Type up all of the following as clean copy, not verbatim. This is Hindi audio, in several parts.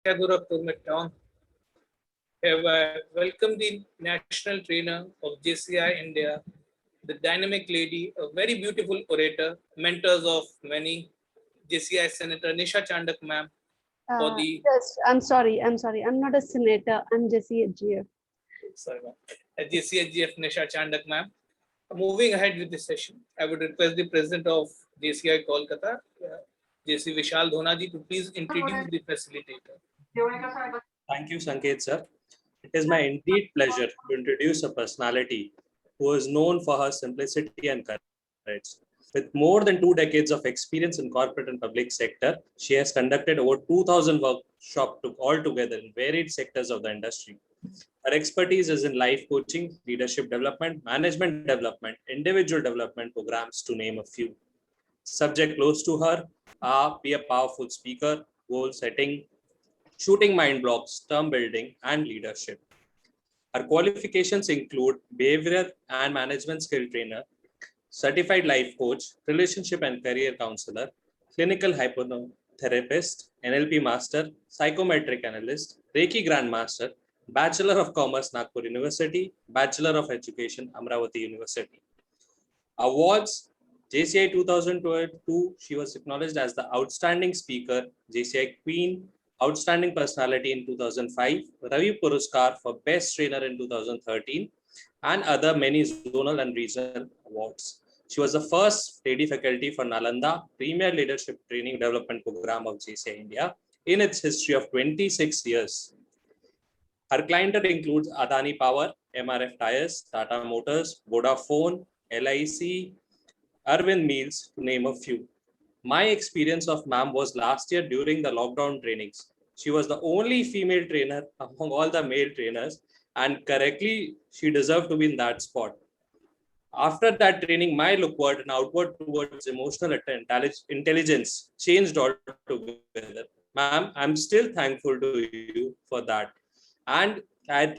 Gorakhpur में town have welcomed the national trainer of JCI India, the dynamic lady, a very beautiful orator, mentors of many, JCI Senator Nisha Chandak ma'am, for the Yes, I'm sorry. I'm not a senator. I'm Jessie GF. JCIGF Nisha Chandak ma'am. Moving ahead with the session, I would request the president of JCI Kolkata, JC Vishal Dhonaji, to please introduce the facilitator. Thank you, Sanket sir. It is my indeed pleasure to introduce a personality who is known for her simplicity and courage. With more than 2 decades of experience in corporate and public sector, she has conducted over 2,000 workshops altogether in varied sectors of the industry. Her expertise is in life coaching, leadership development, management development, individual development programs, to name a few. Subject close to her are be a powerful speaker, goal setting, shooting mind blocks, term building, and leadership. Her qualifications include behavioral and management skill trainer, certified life coach, relationship and career counselor, clinical hypnotherapist, NLP master, psychometric analyst, Reiki grandmaster, Bachelor of Commerce, Nagpur University, Bachelor of Education, Amravati University. Awards: JCI 2022, she was acknowledged as the Outstanding Speaker, JCI Queen, Outstanding Personality in 2005, Ravi Puruskar for Best Trainer in 2013, and other many zonal and regional awards. She was the first lady faculty for Nalanda Premier Leadership Training Development Program of JCI India in its history of 26 years. Her clientele includes Adani Power, MRF Tires, Tata Motors, Vodafone, LIC, Arvind Meals, to name a few. My experience of ma'am was last year during the lockdown trainings. She was the only female trainer among all the male trainers, and correctly, she deserved to be in that spot. After that training, my lookward and outward towards emotional intelligence changed altogether. Ma'am, I'm still thankful to you for that. And I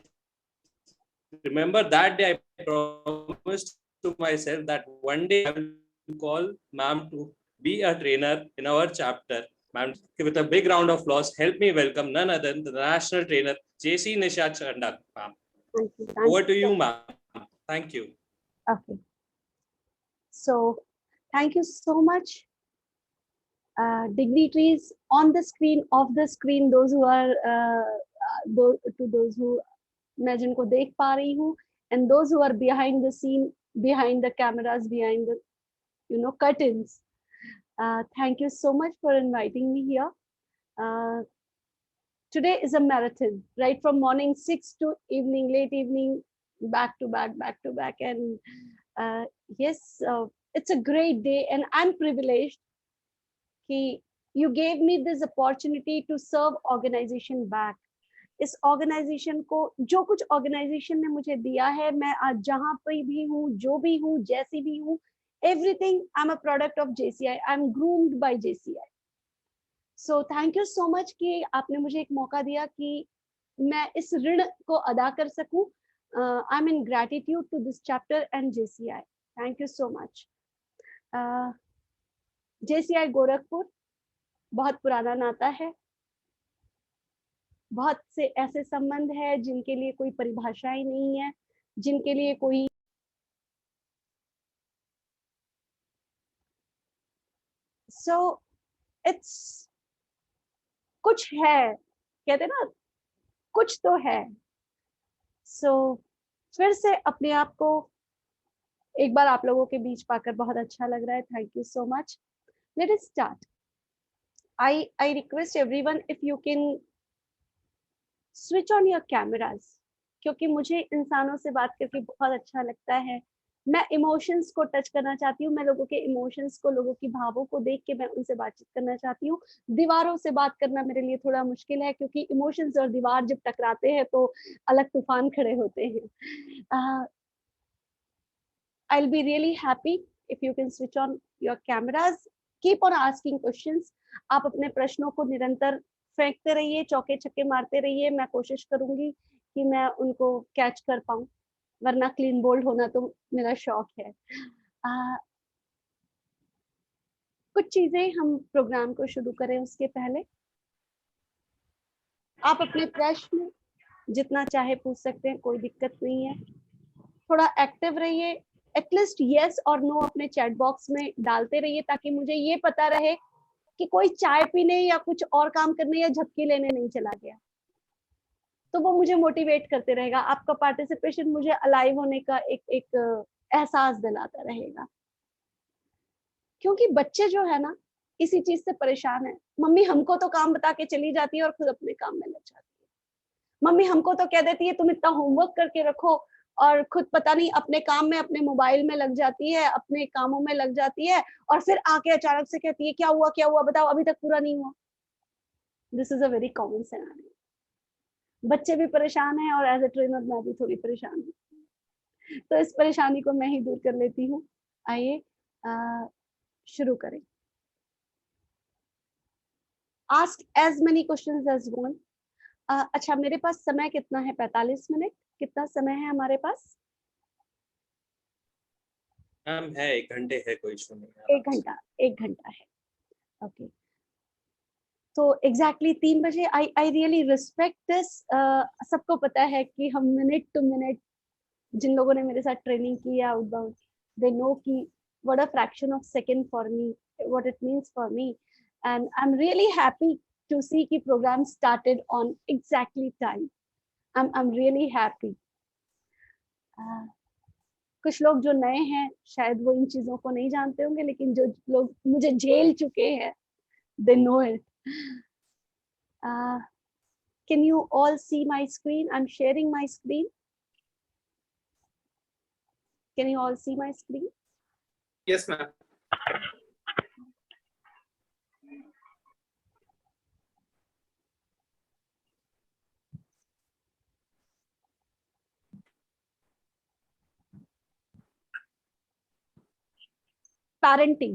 remember that day I promised to myself that one day I will call ma'am to be a trainer in our chapter. Ma'am, with a big round of applause, help me welcome none other than the national trainer, JC Nisha Chandak, ma'am. Over to you, ma'am. Thank you. Okay. So, thank you so much, dignitaries on the screen, off the screen, those who are to those who मैं जिनको देख पा रही हूँ, and those who are behind the scene, behind the cameras, behind the curtains. Thank you so much for inviting me here. Today is a marathon, right from morning 6 to evening, late evening, back to back, and yes, it's a great day, and I'm privileged that you gave me this opportunity to serve organization back. इस ऑर्गेनाइजेशन को जो कुछ ऑर्गेनाइजेशन ने मुझे दिया है, मैं आज जहां पे भी हूँ, जो भी हूँ, जैसी भी हूँ, everything I'm a product of JCI. I'm groomed by JCI. So thank you so much कि आपने मुझे एक मौका दिया कि मैं इस ऋण को अदा कर सकूं. I'm in gratitude to this chapter and JCI. Thank you so much. JCI Gorakhpur बहुत पुराना नाता है. बहुत से ऐसे संबंध है जिनके लिए कोई परिभाषाएं नहीं है, जिनके लिए कोई इट्स कुछ है, कहते ना कुछ तो है. फिर से अपने आप को एक बार आप लोगों के बीच पाकर बहुत अच्छा लग रहा है. Thank you so much. Let us start. I request everyone if you can switch on your cameras, क्योंकि मुझे इंसानों से बात करके बहुत अच्छा लगता है. मैं इमोशंस को टच करना चाहती हूँ. मैं लोगों के इमोशंस को, लोगों की भावों को देख के मैं उनसे बातचीत करना चाहती हूँ. दीवारों से बात करना मेरे लिए थोड़ा मुश्किल है, क्योंकि इमोशंस और दीवार जब टकराते हैं तो अलग तूफान खड़े होते हैं. I'll be really happy if you can switch on your cameras. Keep on asking questions. आप अपने प्रश्नों को निरंतर फेंकते रहिए, चौके छक्के मारते रहिए. मैं कोशिश करूंगी कि मैं उनको कैच कर पाऊं, वरना क्लीन बोल्ड होना तो मेरा शौक है. कुछ चीजें हम प्रोग्राम को शुरू करें उसके पहले आप अपने प्रश्न जितना चाहे पूछ सकते हैं, कोई दिक्कत नहीं है। थोड़ा एक्टिव रहिए, एटलीस्ट यस और नो अपने चैट बॉक्स में डालते रहिए, ताकि मुझे ये पता रहे कि कोई चाय पीने या कुछ और काम करने या झपकी लेने नहीं चला गया। तो वो मुझे मोटिवेट करते रहेगा। आपका पार्टिसिपेशन मुझे अलाइव होने का एक एहसास दिलाता रहेगा। क्योंकि बच्चे जो है ना, इसी चीज से परेशान है। मम्मी हमको तो काम बता के चली जाती है और खुद अपने काम में लग जाती है। मम्मी हमको तो कह देती है तुम इतना होमवर्क करके रखो, और खुद पता नहीं अपने काम में, अपने मोबाइल में लग जाती है, अपने कामों में लग जाती है, और फिर आके अचानक से कहती है क्या हुआ बताओ, अभी तक पूरा नहीं हुआ। This is a very common scenario. बच्चे भी परेशान हैं और एज ए ट्रेनर मैं भी थोड़ी परेशान हूँ। तो इस परेशानी को मैं ही दूर कर लेती हूँ। आइए शुरू करें। Ask as many questions as you want. अच्छा, मेरे पास समय कितना है? 45 मिनट। कितना समय है हमारे पास? मैम है 1 घंटे है, कोई इशू नहीं। 1 घंटा है। ओके, तो एग्जैक्टली 3 बजे। I really respect this. सबको पता है कि हम मिनट टू मिनट, जिन लोगों ने मेरे साथ ट्रेनिंग की है आउटबाउंड, दे नो कि what a fraction of second for me, what it means for me, and I'm really happy to see कि program started on exactly time. I'm really happy. कुछ लोग जो नए हैं शायद वो इन चीजों को नहीं जानते होंगे, लेकिन जो लोग मुझे झेल चुके हैं, they know it. Can you all see my screen? I'm sharing my screen. Can you all see my screen? Yes, ma'am. Parenting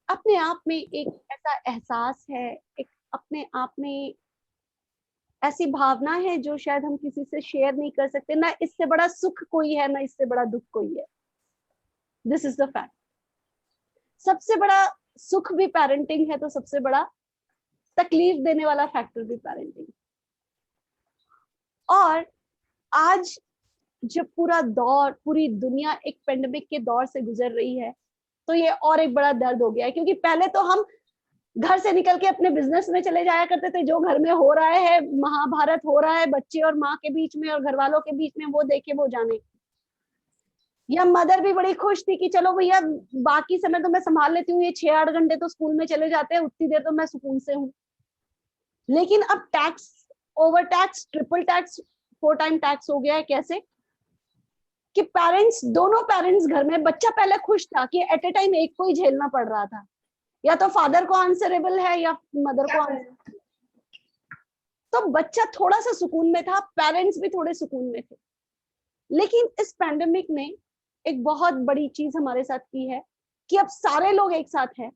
अपने आप में एक ऐसा एहसास है, एक अपने आप में ऐसी भावना है जो शायद हम किसी से शेयर नहीं कर सकते। ना इससे बड़ा सुख कोई है, ना इससे बड़ा दुख कोई है। This is the fact. सबसे बड़ा सुख भी पेरेंटिंग है, तो सबसे बड़ा तकलीफ देने वाला फैक्टर भी पेरेंटिंग। और आज जब पूरा दौर, पूरी दुनिया एक पेंडेमिक के दौर से गुजर रही है, तो ये और एक बड़ा दर्द हो गया है। क्योंकि पहले तो हम घर से निकल के अपने बिजनेस में चले जाया करते थे, जो घर में हो रहा है, महाभारत हो रहा है बच्चे और माँ के बीच में और घर वालों के बीच में, वो देखे वो जाने। या मदर भी बड़ी खुश थी कि चलो भैया बाकी समय तो मैं संभाल लेती हूँ, ये 6-8 घंटे तो स्कूल में चले जाते हैं, उतनी देर तो मैं सुकून से हूँ। लेकिन अब tax, over tax, triple tax, 4 time tax हो गया है। कैसे कि पेरेंट्स, दोनों पेरेंट्स घर में, बच्चा पहले खुश था कि एट ए टाइम एक को ही झेलना पड़ रहा था, या तो फादर को आंसरेबल है या मदर को आंसरेबल। तो बच्चा थोड़ा सा सुकून में था, पेरेंट्स भी थोड़े सुकून में थे। लेकिन इस पैंडेमिक ने एक बहुत बड़ी चीज हमारे साथ की है कि अब सारे लोग एक साथ हैं।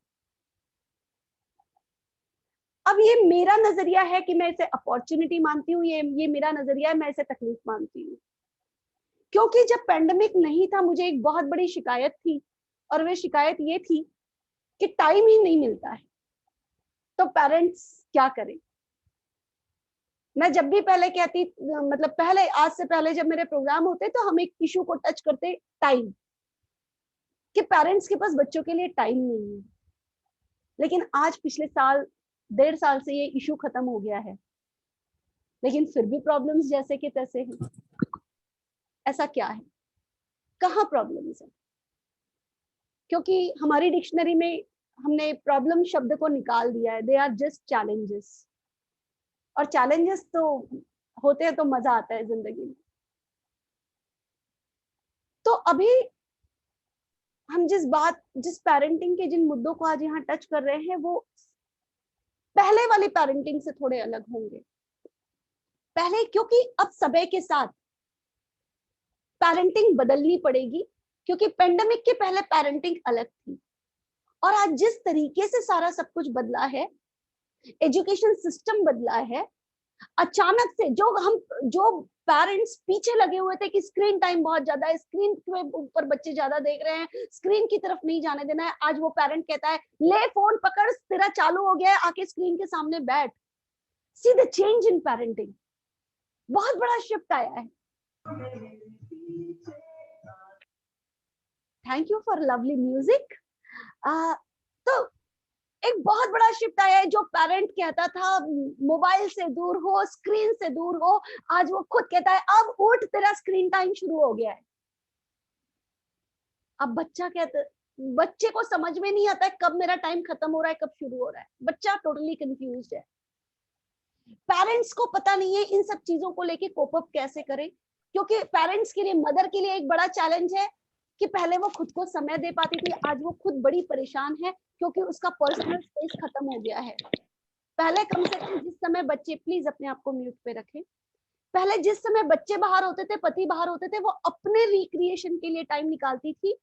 अब ये मेरा नजरिया है कि मैं इसे अपॉर्चुनिटी मानती हूँ, ये मेरा नजरिया है, मैं इसे तकलीफ मानती हूँ। क्योंकि जब पैंडेमिक नहीं था, मुझे एक बहुत बड़ी शिकायत थी, और वह शिकायत ये थी कि टाइम ही नहीं मिलता है। तो पेरेंट्स क्या करें? मैं जब भी पहले कहती, मतलब पहले, आज से पहले जब मेरे प्रोग्राम होते तो हम एक इशू को टच करते, टाइम, कि पेरेंट्स के पास बच्चों के लिए टाइम नहीं है। लेकिन आज पिछले साल, 1.5 साल से ये इशू खत्म हो गया है, लेकिन फिर भी प्रॉब्लम्स जैसे कि तैसे हैं। ऐसा क्या है? कहाँ प्रॉब्लम्स है? क्योंकि हमारी डिक्शनरी में हमने प्रॉब्लम शब्द को निकाल दिया है। दे आर जस्ट चैलेंजेस, और चैलेंजेस तो होते हैं तो मजा आता है जिंदगी में। तो अभी हम जिस पेरेंटिंग के जिन मुद्दों को आज यहाँ टच कर रहे हैं, वो पहले वाली पेरेंटिंग से थोड़े अलग होंगे। पहले, क्योंकि अब समय के साथ पेरेंटिंग बदलनी पड़ेगी, क्योंकि पेंडेमिक के पहले पेरेंटिंग अलग थी, और आज जिस तरीके से सारा सब कुछ बदला है, एजुकेशन सिस्टम बदला है, अचानक से जो पेरेंट्स पीछे लगे हुए थे कि स्क्रीन टाइम बहुत ज्यादा है, स्क्रीन के ऊपर बच्चे ज्यादा देख रहे हैं, स्क्रीन की तरफ नहीं जाने देना है, आज वो पेरेंट कहता है ले फोन पकड़, तेरा चालू हो गया है, आके स्क्रीन के सामने बैठ। See the change in parenting, बहुत बड़ा शिफ्ट आया है। Thank you for lovely music. तो एक बहुत बड़ा शिफ्ट आया है। जो पेरेंट कहता था मोबाइल से दूर हो, स्क्रीन से दूर हो, आज वो खुद कहता है अब उठ, तेरा स्क्रीन टाइम शुरू हो गया है। अब बच्चा कहता, बच्चे को समझ में नहीं आता है कब मेरा टाइम खत्म हो रहा है, कब शुरू हो रहा है। बच्चा टोटली कंफ्यूज्ड है। पेरेंट्स को पता नहीं है इन सब चीजों को लेके कोप अप कैसे करें, क्योंकि पेरेंट्स के लिए, मदर के लिए एक बड़ा चैलेंज है कि पहले वो खुद को समय दे पाती थी, आज वो खुद बड़ी परेशान है क्योंकि उसका पर्सनल स्पेस खत्म हो गया है। पहले कम से कम जिस समय बच्चे, प्लीज अपने आप को म्यूट पे रखें, पहले जिस समय बच्चे बाहर होते थे, पति बाहर होते थे, वो अपने रिक्रिएशन के लिए टाइम निकालती थी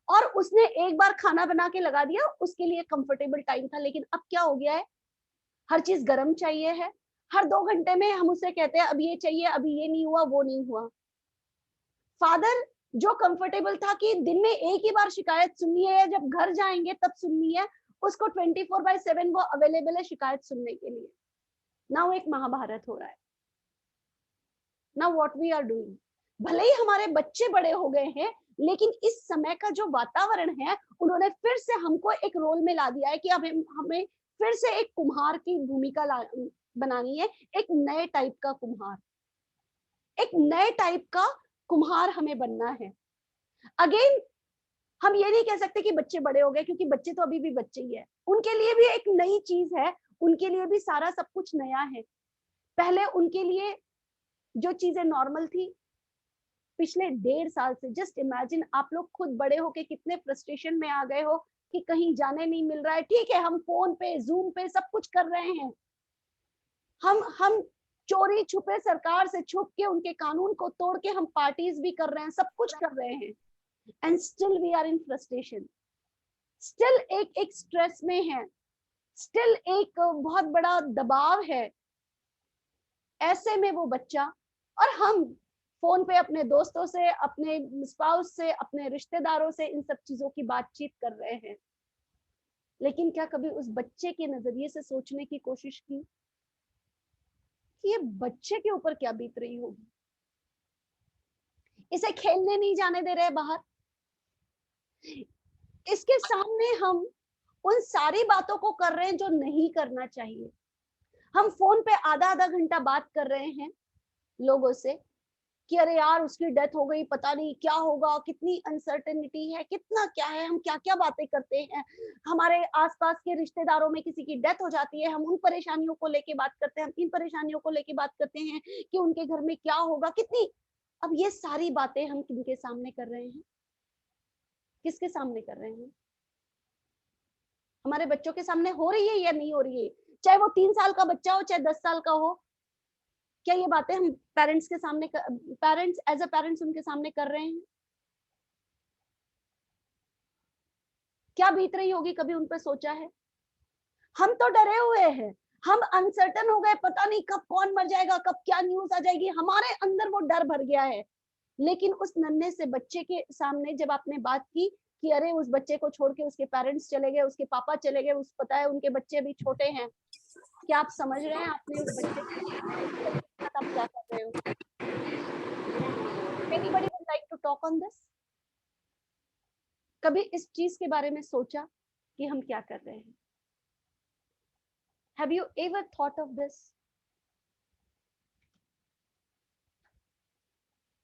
और उसने एक बार खाना बना के लगा दिया, उसके लिए कंफर्टेबल टाइम था। लेकिन अब क्या हो गया है, हर चीज गर्म चाहिए है, हर 2 घंटे में हम उसे कहते हैं अब ये चाहिए, अभी ये नहीं हुआ, वो नहीं हुआ। फादर जो कंफर्टेबल था कि दिन में एक ही बार शिकायत सुननी है या जब घर जाएंगे तब सुननी है, उसको 24/7 वो अवेलेबल है शिकायत सुनने के लिए। नाउ एक महाभारत हो रहा है। Now what we are doing, भले ही हमारे बच्चे बड़े हो गए हैं, लेकिन इस समय का जो वातावरण है, उन्होंने फिर से हमको एक रोल में ला दिया है कि अब हमें फिर से एक कुम्हार की भूमिका बनानी है, एक नए टाइप का कुम्हार, एक नए टाइप का कुम्हार हमें बनना है। अगेन हम ये नहीं कह सकते कि बच्चे बड़े हो गए, क्योंकि बच्चे तो अभी भी बच्चे ही है, उनके लिए भी एक नई चीज है, उनके लिए भी सारा सब कुछ नया है। पहले उनके लिए जो चीजें नॉर्मल थी, पिछले 1.5 साल से, जस्ट इमेजिन, आप लोग खुद बड़े होके कितने फ्रस्ट्रेशन में आ गए हो कि कहीं जाने नहीं मिल रहा है। ठीक है, हम फोन पे, जूम पे सब कुछ कर रहे हैं, हम चोरी छुपे सरकार से छुप के, उनके कानून को तोड़ के हम पार्टीज भी कर रहे हैं, सब कुछ कर रहे हैं, and still we are in frustration, still एक स्ट्रेस में है, स्टिल एक बहुत बड़ा दबाव है। ऐसे में वो बच्चा और हम फोन पे अपने दोस्तों से, अपने स्पाउस से, अपने रिश्तेदारों से इन सब चीजों की बातचीत कर रहे हैं, लेकिन क्या कभी उस बच्चे के नजरिए से सोचने की कोशिश की कि ये बच्चे के ऊपर क्या बीत रही होगी? इसे खेलने नहीं जाने दे रहे बाहर, इसके सामने हम उन सारी बातों को कर रहे हैं जो नहीं करना चाहिए। हम फोन पे आधा आधा घंटा बात कर रहे हैं लोगों से कि अरे यार उसकी डेथ हो गई, पता नहीं क्या होगा, कितनी अनसर्टेनिटी है, कितना क्या है, हम क्या क्या बातें करते हैं। हमारे आसपास के रिश्तेदारों में किसी की डेथ हो जाती है, हम उन परेशानियों को लेके बात करते हैं, हम इन परेशानियों को लेके बात करते हैं कि उनके घर में क्या होगा, कितनी। अब ये सारी बातें हम किनके सामने कर रहे हैं, किसके सामने कर रहे हैं? हमारे बच्चों के सामने हो रही है या नहीं हो रही है? चाहे वो 3 साल का बच्चा हो, चाहे 10 साल का हो, क्या ये बातें हम पेरेंट्स के सामने, पेरेंट्स एज अ पेरेंट्स उनके सामने कर रहे हैं? क्या बीत रही होगी, कभी उन पर सोचा है? हम तो डरे हुए हैं, हम अनसर्टन हो गए, पता नहीं कब कौन मर जाएगा, कब क्या न्यूज आ जाएगी, हमारे अंदर वो डर भर गया है। लेकिन उस नन्हे से बच्चे के सामने जब आपने बात की कि अरे उस बच्चे को छोड़ के उसके पेरेंट्स चले गए, उसके पापा चले गए, उस पता है उनके बच्चे भी छोटे हैं, क्या आप समझ रहे हैं आपने उस बच्चे के साथ आप क्या कर रहे हो? Anybody would like to talk on this? कभी इस चीज के बारे में सोचा कि हम क्या कर रहे हैं? Have you ever thought of this?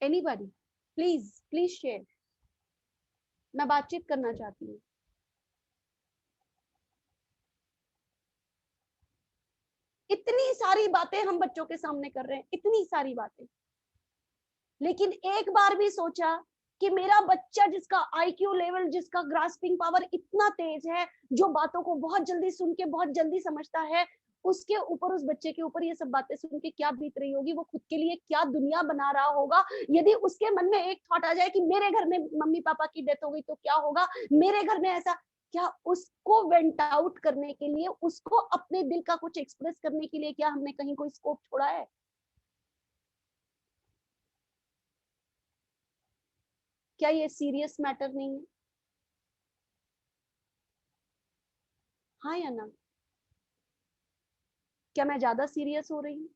Anybody? Please share. मैं बातचीत करना चाहती हूँ। इतनी सारी बातें हम बच्चों के सामने कर रहे हैं, इतनी सारी बातें, लेकिन एक बार भी सोचा कि मेरा बच्चा जिसका आईक्यू लेवल, जिसका ग्रास्पिंग पावर इतना तेज है, जो बातों को बहुत जल्दी सुन के बहुत जल्दी समझता है, उसके ऊपर, उस बच्चे के ऊपर ये सब बातें सुन के क्या बीत रही होगी? वो खुद के लिए क्या दुनिया बना रहा होगा? यदि उसके मन में एक थॉट आ जाए कि मेरे घर में मम्मी पापा की डेथ हो गई तो क्या होगा, मेरे घर में ऐसा, क्या उसको वेंट आउट करने के लिए, उसको अपने दिल का कुछ एक्सप्रेस करने के लिए क्या हमने कहीं कोई स्कोप छोड़ा है? क्या ये सीरियस मैटर नहीं है? हाँ या ना? क्या मैं ज्यादा सीरियस हो रही हूँ?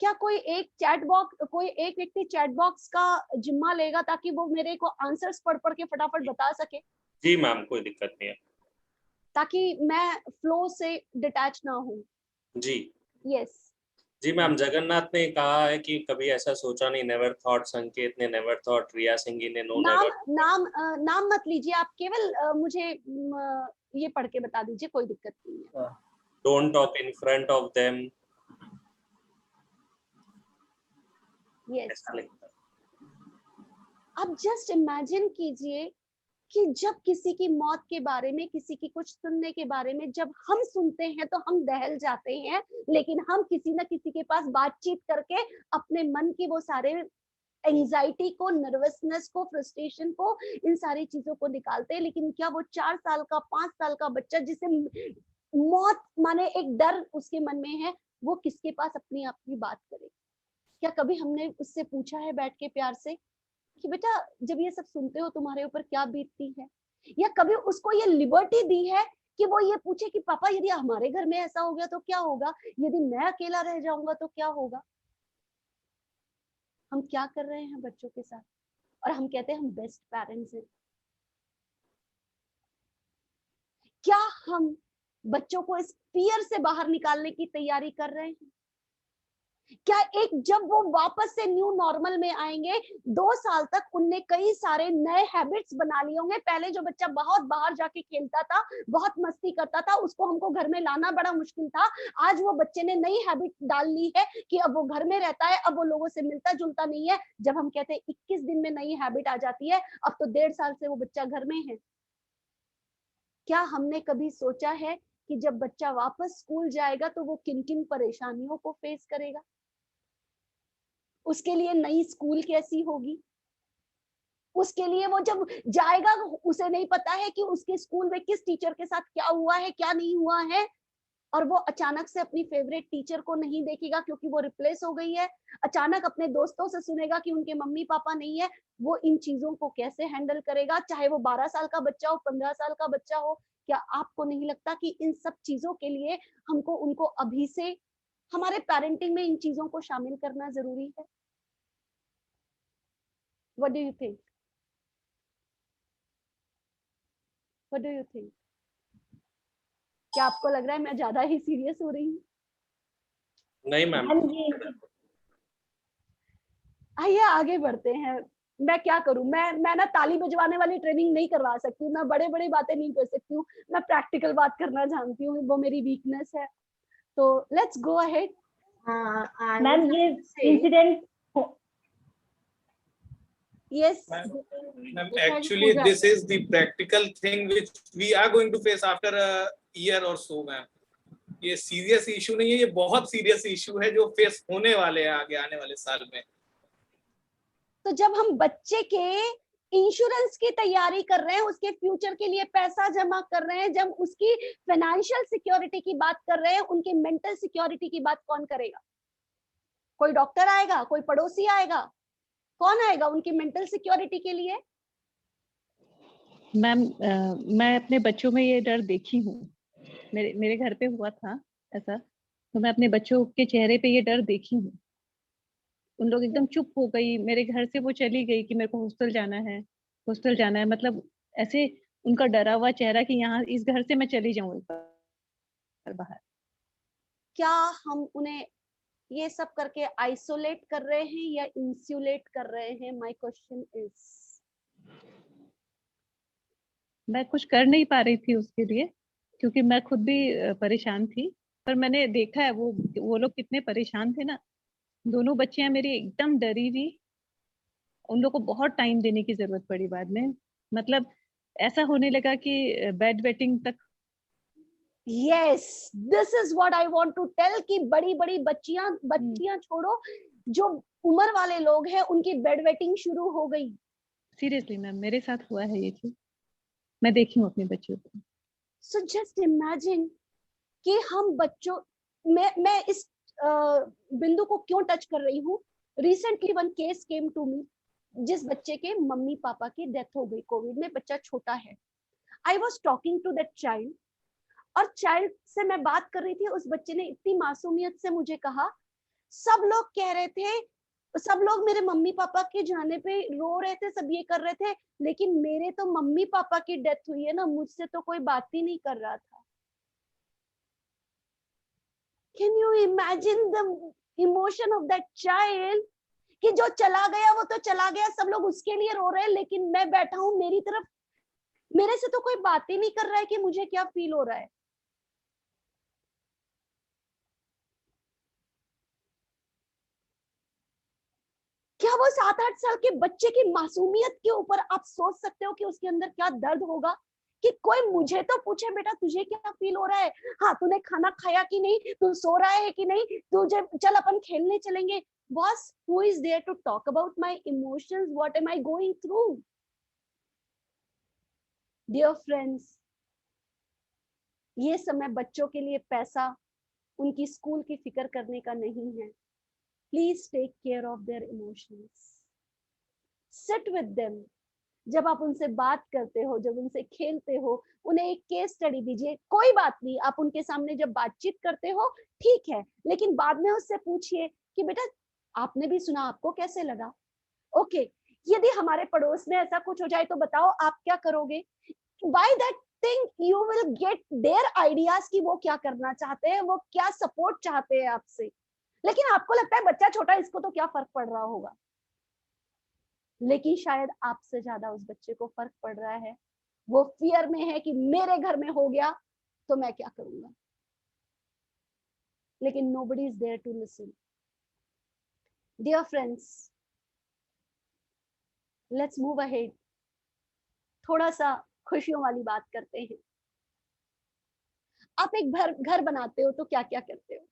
क्या कोई एक व्यक्ति चैट बॉक्स का जिम्मा लेगा ताकि वो मेरे को आंसर्स पढ़ पढ़ के फटाफट बता सके, जी मैम, कोई दिक्कत नहीं है। ताकि मैं फ्लो से डिटैच ना हूँ? जी यस। जी मैम, जगन्नाथ ने कहा है कि कभी ऐसा सोचा नहीं, नेवर थॉट, संकेत ने नेवर थॉट, रिया सिंघी ने नो नाम नेवर। नाम नाम मत लीजिए आप, केवल मुझे ये पढ़ के बता दीजिए, कोई दिक्कत नहीं है। Don't talk in front of them. Yes. ऐसा लिखता है। आप जस्ट इमेजिन कीजिए कि जब किसी की मौत के बारे में, किसी की कुछ सुनने के बारे में जब हम सुनते हैं तो हम दहल जाते हैं, लेकिन हम किसी ना किसी के पास बातचीत करके अपने मन की वो सारे एंजाइटी को, नर्वसनेस को, फ्रस्ट्रेशन को, इन सारी चीजों को निकालते हैं। लेकिन क्या वो 4 साल का, 5 साल का बच्चा जिसे मौत माने एक डर उसके मन में है, वो किसके पास अपनी आप की बात करे? क्या कभी हमने उससे पूछा है बैठ के प्यार से कि बेटा जब ये सब सुनते हो तुम्हारे ऊपर क्या बीतती है? या कभी उसको ये लिबर्टी दी है कि वो ये पूछे कि पापा यदि हमारे घर में ऐसा हो गया तो क्या होगा, यदि मैं अकेला रह जाऊंगा तो क्या होगा? हम क्या कर रहे हैं बच्चों के साथ? और हम कहते हैं हम बेस्ट पेरेंट्स हैं। क्या हम बच्चों को इस फियर से बाहर निकालने की तैयारी कर रहे हैं? क्या एक जब वो वापस से न्यू नॉर्मल में आएंगे, 2 साल तक उनने कई सारे नए हैबिट्स बना लिए होंगे। पहले जो बच्चा बहुत बाहर जाके खेलता था, बहुत मस्ती करता था, उसको हमको घर में लाना बड़ा मुश्किल था। आज वो बच्चे ने नई हैबिट डाल ली है कि अब वो घर में रहता है, अब वो लोगों से मिलता जुलता नहीं है। जब हम कहते हैं 21 दिन में नई हैबिट आ जाती है, अब तो 1.5 साल से वो बच्चा घर में है। क्या हमने कभी सोचा है कि जब बच्चा वापस स्कूल जाएगा तो वो किन किन परेशानियों को फेस करेगा? उसके लिए नई स्कूल कैसी होगी? उसके लिए वो जब जाएगा उसे नहीं पता है कि उसके स्कूल में किस टीचर के साथ क्या हुआ है, क्या नहीं हुआ है। और वो अचानक से अपनी फेवरेट टीचर को नहीं देखेगा क्योंकि वो रिप्लेस हो गई है। अचानक अपने दोस्तों से सुनेगा कि उनके मम्मी पापा नहीं है। वो इन चीजों को कैसे हैंडल करेगा, चाहे वो 12 साल का बच्चा हो, 15 साल का बच्चा हो? क्या आपको नहीं लगता कि इन सब चीजों के लिए हमको उनको अभी से हमारे पेरेंटिंग में इन चीजों को शामिल करना जरूरी है? What do you think? What do you think? क्या आपको लग रहा है मैं ज्यादा ही सीरियस हो रही हूँ? नहीं मैम। हाँ जी। आइए आगे बढ़ते हैं। मैं क्या करूं, मैं ना ताली बजवाने वाली ट्रेनिंग नहीं करवा सकती हूँ, मैं बड़े बड़े बातें नहीं कर सकती हूँ, मैं प्रैक्टिकल बात करना जानती हूँ, वो मेरी वीकनेस है। तो लेट्स गो अहेड। मैम ये incident yes Ma'am, actually, this is the practical thing which we are going to face after a year or so, ma'am. ये सीरियस इशू नहीं है, ये बहुत सीरियस इशू है जो फेस होने वाले हैं आगे आने वाले साल में। तो जब हम बच्चे के इंश्योरेंस की तैयारी कर रहे हैं, उसके फ्यूचर के लिए पैसा जमा कर रहे हैं, जब उसकी फाइनेंशियल सिक्योरिटी की बात कर रहे हैं, उनकी मेंटल सिक्योरिटी की बात कौन करेगा? कोई डॉक्टर आएगा, कोई पड़ोसी आएगा, कौन आएगा उनकी मेंटल सिक्योरिटी के लिए? मैम मैं अपने बच्चों में ये डर देखी हूँ। मेरे घर पे हुआ था ऐसा, तो मैं अपने बच्चों के चेहरे पे ये डर देखी हूँ। उन लोग एकदम चुप हो गई, मेरे घर से वो चली गई कि मेरे को हॉस्टल जाना है, हॉस्टल जाना है। मतलब ऐसे उनका डरा हुआ चेहरा कि यहाँ इस घर से मैं चली जाऊँ एक बार बाहर। क्या हम उन्हें ये सब करके आइसोलेट कर रहे हैं या इंसुलेट कर रहे हैं? My question is. मैं कुछ कर नहीं पा रही थी उसके लिए, क्योंकि मैं खुद भी परेशान थी। पर मैंने देखा है वो लोग कितने परेशान थे ना। दोनों बच्चियां मेरी एकदम डरी हुई, उन लोग को बहुत टाइम देने की जरूरत पड़ी बाद में। मतलब ऐसा होने लगा कि बेड वेटिंग तक। Yes, this is what I want to tell कि बड़ी बड़ी बच्चियां छोड़ो, जो उम्र वाले लोग हैं उनकी बेड वेटिंग शुरू हो गई। सीरियसली मैम, मेरे साथ हुआ है ये चीज, मैं देखी हूँ अपने बच्चों को। सो जस्ट इमेजिन कि हम बच्चों मैं इस बिंदु को क्यों टच कर रही हूँ। Recently one case came to me, जिस बच्चे के मम्मी पापा की डेथ हो गई कोविड में, बच्चा छोटा है। I was talking to that child और चाइल्ड से मैं बात कर रही थी, उस बच्चे ने इतनी मासूमियत से मुझे कहा, सब लोग कह रहे थे, सब लोग मेरे मम्मी पापा के जाने पे रो रहे थे, सब ये कर रहे थे, लेकिन मेरे तो मम्मी पापा की डेथ हुई है ना, मुझसे तो कोई बात ही नहीं कर रहा था। Can you imagine the emotion of that child, कि जो चला गया वो तो चला गया, सब लोग उसके लिए रो रहे हैं, लेकिन मैं बैठा हूं, मेरी तरफ, मेरे से तो कोई बात ही नहीं कर रहा है कि मुझे क्या फील हो रहा है। क्या वो 7-8 साल के बच्चे की मासूमियत के ऊपर आप सोच सकते हो कि उसके अंदर क्या दर्द होगा? कि कोई मुझे तो पूछे, बेटा तुझे क्या फील हो रहा है, हाँ तूने खाना खाया कि नहीं, तू सो रहा है कि नहीं, तुझे चल अपन खेलने चलेंगे। Boss, who is there to talk about my emotions, what am I going through? Dear friends, ये समय बच्चों के लिए पैसा, उनकी स्कूल की फिक्र करने का नहीं है। Please take care of their emotions, sit with them. जब आप उनसे बात करते हो, जब उनसे खेलते हो, उन्हें एक केस स्टडी दीजिए। कोई बात नहीं, आप उनके सामने जब बातचीत करते हो ठीक है, लेकिन बाद में उससे पूछिए कि बेटा आपने भी सुना, आपको कैसे लगा? ओके, यदि हमारे पड़ोस में ऐसा कुछ हो जाए तो बताओ आप क्या करोगे? By that thing you will get their ideas कि वो क्या करना चाहते हैं, वो क्या सपोर्ट चाहते हैं आपसे। लेकिन आपको लगता है बच्चा छोटा, इसको तो क्या फर्क पड़ रहा होगा, लेकिन शायद आपसे ज्यादा उस बच्चे को फर्क पड़ रहा है। वो फियर में है कि मेरे घर में हो गया तो मैं क्या करूंगा, लेकिन nobody is there to listen. Dear friends, let's move ahead. थोड़ा सा खुशियों वाली बात करते हैं। आप एक घर बनाते हो तो क्या क्या करते हो?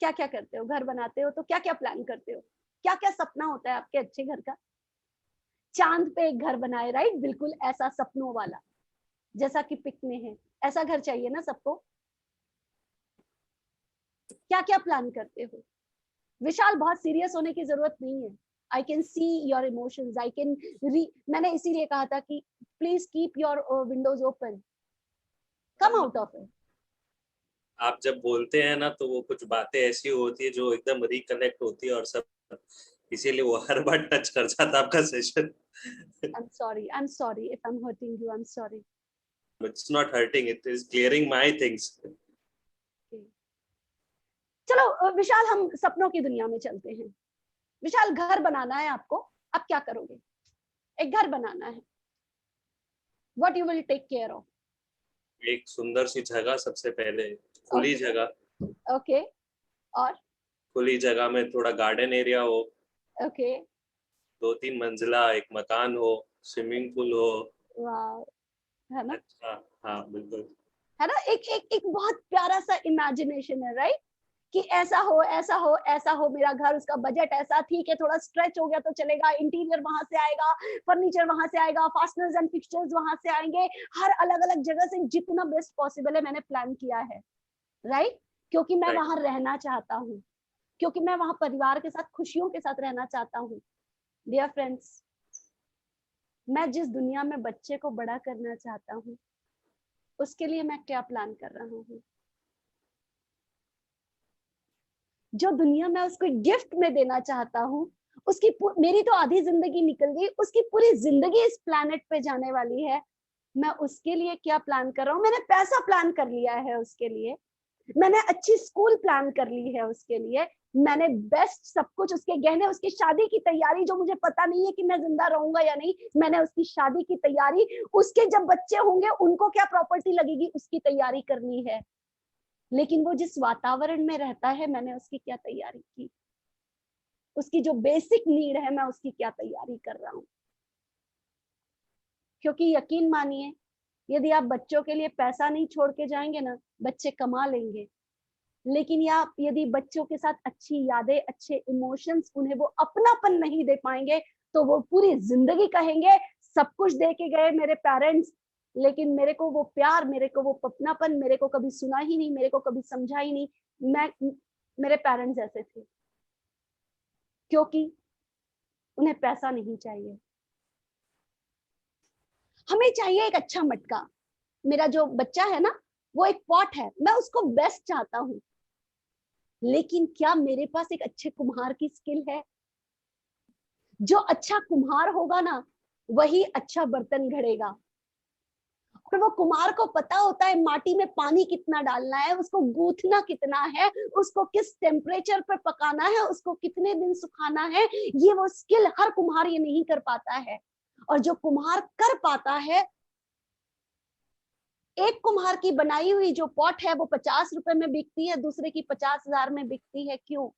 क्या क्या करते हो? घर बनाते हो तो क्या क्या प्लान करते हो? क्या क्या सपना होता है आपके अच्छे घर का? चांद पे एक घर बनाए, राइट? बिल्कुल ऐसा सपनों वाला, जैसा कि पिक में है, ऐसा घर चाहिए ना सबको। क्या क्या प्लान करते हो? विशाल, बहुत सीरियस होने की जरूरत नहीं है। I can see your emotions, I can मैंने इसीलिए कहा था कि please keep your Windows open, come out of it. आप जब बोलते हैं ना तो वो कुछ बातें ऐसी होती है जो एकदम रिकनेक्ट होती है और सब, इसीलिए वो हर बार टच कर जाता है आपका session. I'm sorry if I'm hurting you, I'm sorry. It's not hurting, it is clearing my things. चलो विशाल, हम सपनों की दुनिया में चलते हैं। विशाल, घर बनाना है आपको, अब क्या करोगे? एक घर बनाना है, what you will take care of? एक सुंदर सी जगह, सबसे पहले खुली Okay. जगह। ओके, और? खुली जगह में थोड़ा गार्डन एरिया हो, ओके, 2-3 मंजिला एक मकान हो, स्विमिंग पूल हो। वाह, है ना? अच्छा, हाँ बिल्कुल। है ना? एक बहुत प्यारा सा इमेजिनेशन है, राइट? कि ऐसा हो, ऐसा हो, ऐसा हो मेरा घर, उसका बजट ऐसा, ठीक है, थोड़ा स्ट्रेच हो गया तो चलेगा, इंटीरियर वहां से आएगा, फर्नीचर वहां से आएगा, फास्टनर्स एंड फिक्सचर्स वहां से आएंगे, हर अलग अलग जगह से जितना बेस्ट पॉसिबल है मैंने प्लान किया है, राइट? क्योंकि मैं Right. वहां रहना चाहता हूँ, क्योंकि मैं वहां परिवार के साथ खुशियों के साथ रहना चाहता हूँ। डियर फ्रेंड्स, मैं जिस दुनिया में बच्चे को बड़ा करना चाहता हूँ, उसके लिए मैं क्या प्लान कर रहा हूँ? जो दुनिया में उसको गिफ्ट में देना चाहता हूँ, उसकी मेरी तो आधी जिंदगी निकल गई, उसकी पूरी जिंदगी इस प्लैनेट पे जाने वाली है। मैं उसके लिए क्या प्लान कर रहा हूँ? मैंने पैसा प्लान कर लिया है उसके लिए, मैंने अच्छी स्कूल प्लान कर ली है उसके लिए, मैंने बेस्ट सब कुछ, उसके गहने, उसकी शादी की तैयारी, जो मुझे पता नहीं है कि मैं जिंदा रहूंगा या नहीं, मैंने उसकी शादी की तैयारी, उसके जब बच्चे होंगे उनको क्या प्रॉपर्टी लगेगी उसकी तैयारी करनी है। लेकिन वो जिस वातावरण में रहता है, मैंने उसकी क्या तैयारी की? उसकी जो बेसिक नीड है, मैं उसकी क्या तैयारी कर रहा हूँ? क्योंकि यकीन मानिए, यदि आप बच्चों के लिए पैसा नहीं छोड़ के जाएंगे ना, बच्चे कमा लेंगे, लेकिन या यदि बच्चों के साथ अच्छी यादें, अच्छे इमोशंस, उन्हें वो अपनापन नहीं दे पाएंगे, तो वो पूरी जिंदगी कहेंगे सब कुछ दे के गए मेरे पेरेंट्स, लेकिन मेरे को वो प्यार, मेरे को वो अपनापन, मेरे को कभी सुना ही नहीं, मेरे को कभी समझा ही नहीं। मैं, मेरे पेरेंट्स ऐसे थे, क्योंकि उन्हें पैसा नहीं चाहिए। हमें चाहिए एक अच्छा मटका, मेरा जो बच्चा है ना वो एक पॉट है, मैं उसको बेस्ट चाहता हूँ, लेकिन क्या मेरे पास एक अच्छे कुम्हार की स्किल है? जो अच्छा कुम्हार होगा ना वही अच्छा बर्तन घड़ेगा। और वो कुम्हार को पता होता है माटी में पानी कितना डालना है, उसको गूंथना कितना है, उसको किस टेम्परेचर पर पकाना है, उसको कितने दिन सुखाना है। ये वो स्किल हर कुम्हार ये नहीं कर पाता है। और जो कुम्हार कर पाता है, एक कुम्हार की बनाई हुई जो पॉट है वो 50 रुपए में बिकती है, दूसरे की 50,000 में बिकती है। क्यों?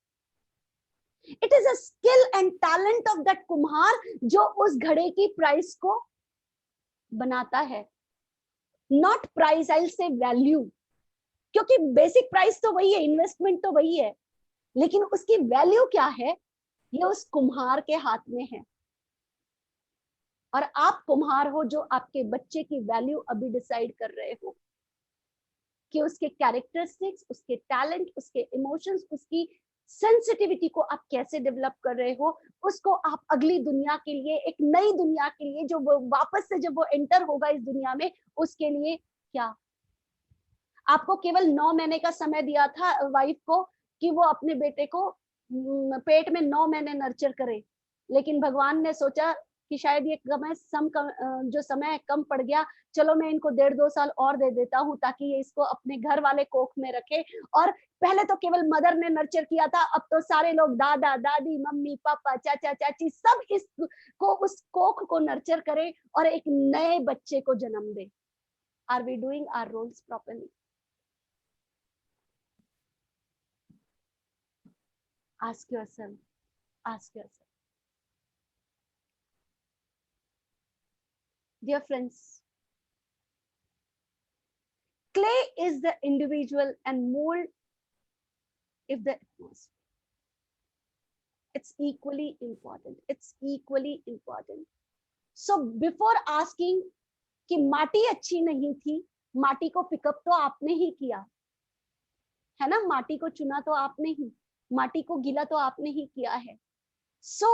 It is a skill and talent of that कुम्हार जो उस घड़े की प्राइस को बनाता है, not price, I will say value. क्योंकि बेसिक प्राइस तो वही है, इन्वेस्टमेंट तो वही है, लेकिन उसकी वैल्यू क्या है ये उस कुम्हार के हाथ में है। और आप कुम्हार हो जो आपके बच्चे की वैल्यू अभी डिसाइड कर रहे हो कि उसके कैरेक्टरिस्टिक्स, उसके टैलेंट, उसके इमोशंस, उसकी सेंसिटिविटी को आप कैसे डेवलप कर रहे हो। उसको आप अगली दुनिया के लिए, एक नई दुनिया के लिए, जो वो वापस से जब वो एंटर होगा इस दुनिया में, उसके लिए क्या। आपको केवल 9 महीने का समय दिया था वाइफ को कि वो अपने बेटे को पेट में 9 महीने नर्चर करे, लेकिन भगवान ने सोचा कि शायद ये जो समय कम पड़ गया, चलो मैं इनको 1.5-2 साल और दे देता हूँ ताकि ये इसको अपने घर वाले कोख में रखे। और पहले तो केवल मदर ने नर्चर किया था, अब तो सारे लोग, दादा दादी, मम्मी पापा, चाचा चाची, सब इसको, उस कोख को नर्चर करे और एक नए बच्चे को जन्म दे। Are we doing our roles properly? Ask yourself, ask yourself. Dear friends, clay is the individual and mold is the atmosphere. It's equally important. It's equally important. So before asking कि माटी अच्छी नहीं थी, माटी को पिकअप तो आपने ही किया है ना, माटी को चुना तो आपने ही, माटी को गीला तो आपने ही किया है। So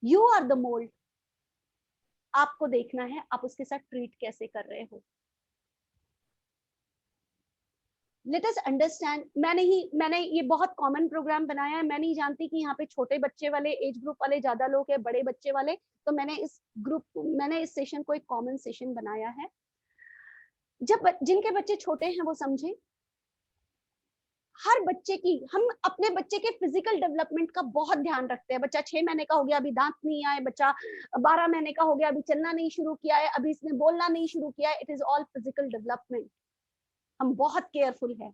you are the mold. आपको देखना है आप उसके साथ ट्रीट कैसे कर रहे हो। Let us understand. मैंने ये बहुत कॉमन प्रोग्राम बनाया है। मैं नहीं जानती कि यहाँ पे छोटे बच्चे वाले एज ग्रुप वाले ज्यादा लोग हैं, बड़े बच्चे वाले, तो मैंने इस सेशन को एक कॉमन सेशन बनाया है। जब जिनके बच्चे छोटे हैं वो समझे, हर बच्चे की, हम अपने बच्चे के फिजिकल डेवलपमेंट का बहुत ध्यान रखते हैं। बच्चा 6 महीने का हो गया, अभी दांत नहीं आए, बच्चा 12 महीने का हो गया, अभी चलना नहीं शुरू किया है, अभी इसने बोलना नहीं शुरू किया है। It is all physical development. हम बहुत केयरफुल है।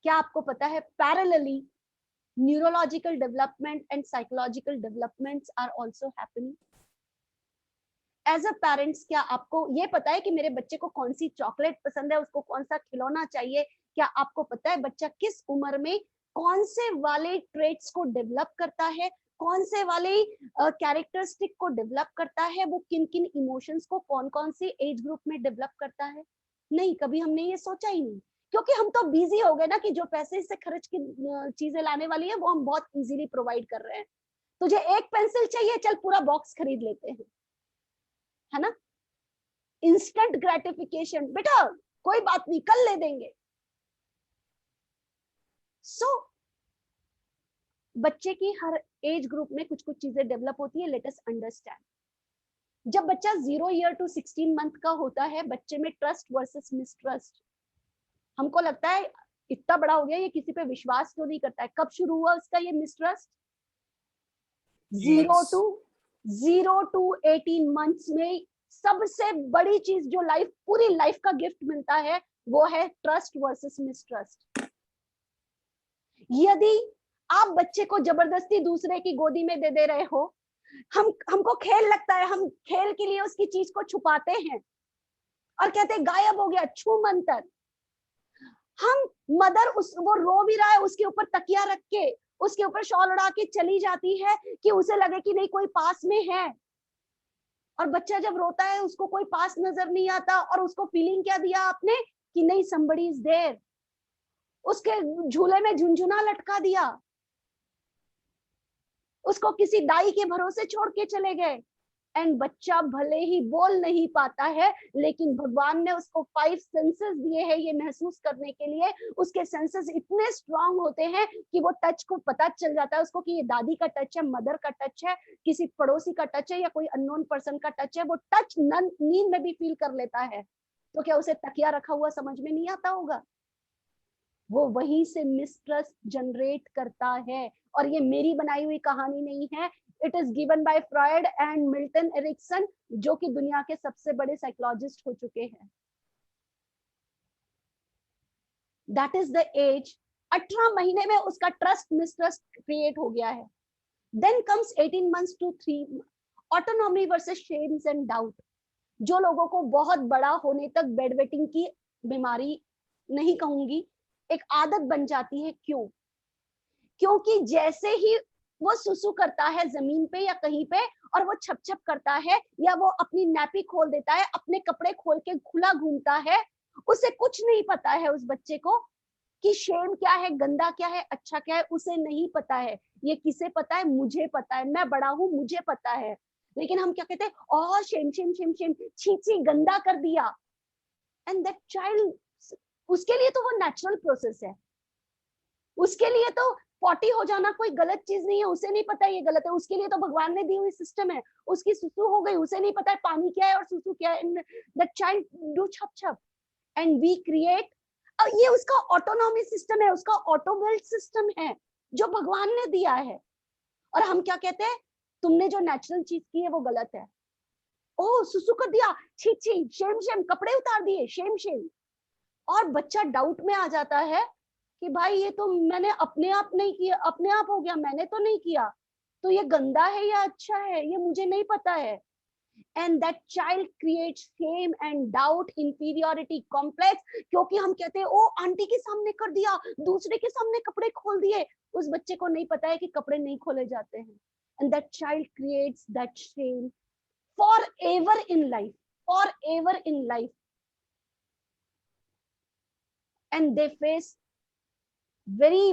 क्या आपको पता है parallelly neurological development and psychological developments are also happening. As a parents, क्या आपको ये पता है कि मेरे बच्चे को कौन सी चॉकलेट पसंद है, उसको कौन सा खिलौना चाहिए? क्या आपको पता है बच्चा किस उम्र में कौन से वाले ट्रेट्स को डेवलप करता है, कौन से वाले कैरेक्टरिस्टिक को डेवलप करता है, वो किन किन इमोशंस को कौन कौन सी एज ग्रुप में डेवलप करता है? नहीं, कभी हमने ये सोचा ही नहीं, क्योंकि हम तो बिजी हो गए ना कि जो पैसे से खर्च की चीजें लाने वाली है वो हम बहुत इजीली प्रोवाइड कर रहे हैं। तुझे एक पेंसिल चाहिए, चल पूरा बॉक्स खरीद लेते हैं, है ना। इंस्टेंट ग्रेटिफिकेशन, बेटा कोई बात नहीं कल ले देंगे। सो बच्चे की हर एज ग्रुप में कुछ कुछ चीजें डेवलप होती है। Let us understand. जब बच्चा 0 ईयर टू 16 मंथ का होता है, बच्चे में ट्रस्ट वर्सेस मिसट्रस्ट। हमको लगता है इतना बड़ा हो गया, ये किसी पे विश्वास तो नहीं करता है। कब शुरू हुआ उसका ये मिसट्रस्ट? 0 टू 18 मंथ्स में सबसे बड़ी चीज जो पूरी लाइफ का गिफ्ट मिलता है वो है ट्रस्ट वर्सेस मिसट्रस्ट। यदि आप बच्चे को जबरदस्ती दूसरे की गोदी में दे रहे हो, हमको खेल लगता है, हम खेल के लिए उसकी चीज को छुपाते हैं और कहते हैं गायब हो गया, छू मंतर। हम मदर वो रो भी रहा है, उसके ऊपर तकिया रख के, उसके ऊपर शॉल उड़ा के चली जाती है कि उसे लगे कि नहीं कोई पास में है। और बच्चा जब रोता है उसको कोई पास नजर नहीं आता, और उसको फीलिंग क्या दिया आपने कि नहीं somebody is there। उसके झूले में झुनझुना लटका दिया, उसको किसी दाई के भरोसे छोड़ के चले गए। एंड बच्चा भले ही बोल नहीं पाता है, लेकिन भगवान ने उसको 5 सेंसेस दिए हैं ये महसूस करने के लिए। उसके सेंसेस इतने स्ट्रांग होते हैं कि वो टच को पता चल जाता है उसको कि ये दादी का टच है, मदर का टच है, किसी पड़ोसी का टच है, या कोई अननोन पर्सन का टच है। वो टच नींद में भी फील कर लेता है। तो क्या उसे तकिया रखा हुआ समझ में नहीं आता होगा? वो वहीं से मिसट्रस्ट जनरेट करता है। और ये मेरी बनाई हुई कहानी नहीं है, it is given by Freud and Milton Erikson, जो कि दुनिया के सबसे बड़े साइकोलॉजिस्ट हो चुके हैं। दैट इज द एज, 18 महीने में उसका ट्रस्ट मिसट्रस्ट क्रिएट हो गया है। Then comes 18 months to 3 autonomy versus shames and doubt. जो लोगों को बहुत बड़ा होने तक बेड वेटिंग की बीमारी, नहीं कहूंगी, एक आदत बन जाती है। क्यों? क्योंकि जैसे ही वो सुसु करता है जमीन पे या कहीं पे, और वो छप छप करता है, या वो अपनी नैपी खोल देता है, अपने कपड़े खोल के खुला घूमता है, उसे कुछ नहीं पता है उस बच्चे को कि शेम क्या है, गंदा क्या है, अच्छा क्या है, उसे नहीं पता है। ये किसे पता है? मुझे पता है, मैं बड़ा हूं, मुझे पता है। लेकिन हम क्या कहते हैं? ओह शेम शेम शेम शेम, छी छी, गंदा कर दिया। एंड दैट चाइल्ड, उसके लिए तो वो नेचुरल प्रोसेस है। उसके लिए तो 40 हो जाना कोई गलत चीज नहीं है। उसे नहीं पता ये गलत है, उसके लिए तो भगवान ने दी हुई सिस्टम है। उसकी सुसु हो गई, उसे नहीं पता है पानी क्या है और सुसु क्या है। दैट चाइल्ड डू छप छप एंड वी क्रिएट। ये उसका ऑटोनॉमी सिस्टम है, उसका ऑटो बिल्ड सिस्टम है जो भगवान ने दिया है। और हम क्या कहते हैं? तुमने जो नेचुरल चीज की है वो गलत है। ओह सुसु कर दिया, छी छी, शेम शेम, कपड़े उतार दिए, शेम शेम। और बच्चा डाउट में आ जाता है कि भाई ये तो मैंने अपने आप नहीं किया, अपने आप हो गया, मैंने तो नहीं किया। तो ये गंदा है या अच्छा है, ये मुझे नहीं पता है। And that child creates shame and doubt, inferiority complex, क्योंकि हम कहते हैं ओ आंटी के सामने कर दिया, दूसरे के सामने कपड़े खोल दिए। उस बच्चे को नहीं पता है कि कपड़े नहीं खोले जाते हैं। And that child creates that shame forever in life, forever in life. And they face very,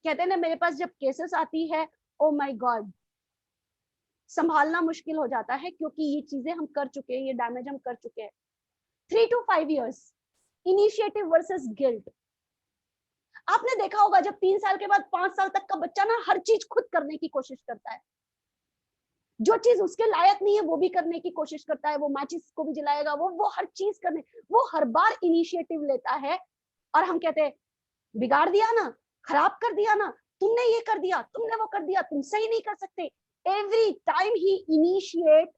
कहते हैं ना, मेरे पास जब केसेस आती है, ओ माय गॉड, संभालना मुश्किल हो जाता है, क्योंकि ये चीजें हम कर चुके हैं, ये डैमेज हम कर चुके हैं। 3 to 5 years, initiative versus guilt. आपने देखा होगा जब 3 साल के बाद 5 साल तक का बच्चा ना हर चीज खुद करने की कोशिश करता है, जो चीज उसके लायक नहीं है वो भी करने की कोशिश करता है। वो माचिस को भी जलाएगा, वो हर चीज करने, वो हर बार इनिशिएटिव लेता है। और हम कहते हैं बिगाड़ दिया ना, खराब कर दिया ना, तुमने ये कर दिया, तुमने वो कर दिया, तुम सही नहीं कर सकते। एवरी टाइम ही इनिशिएट,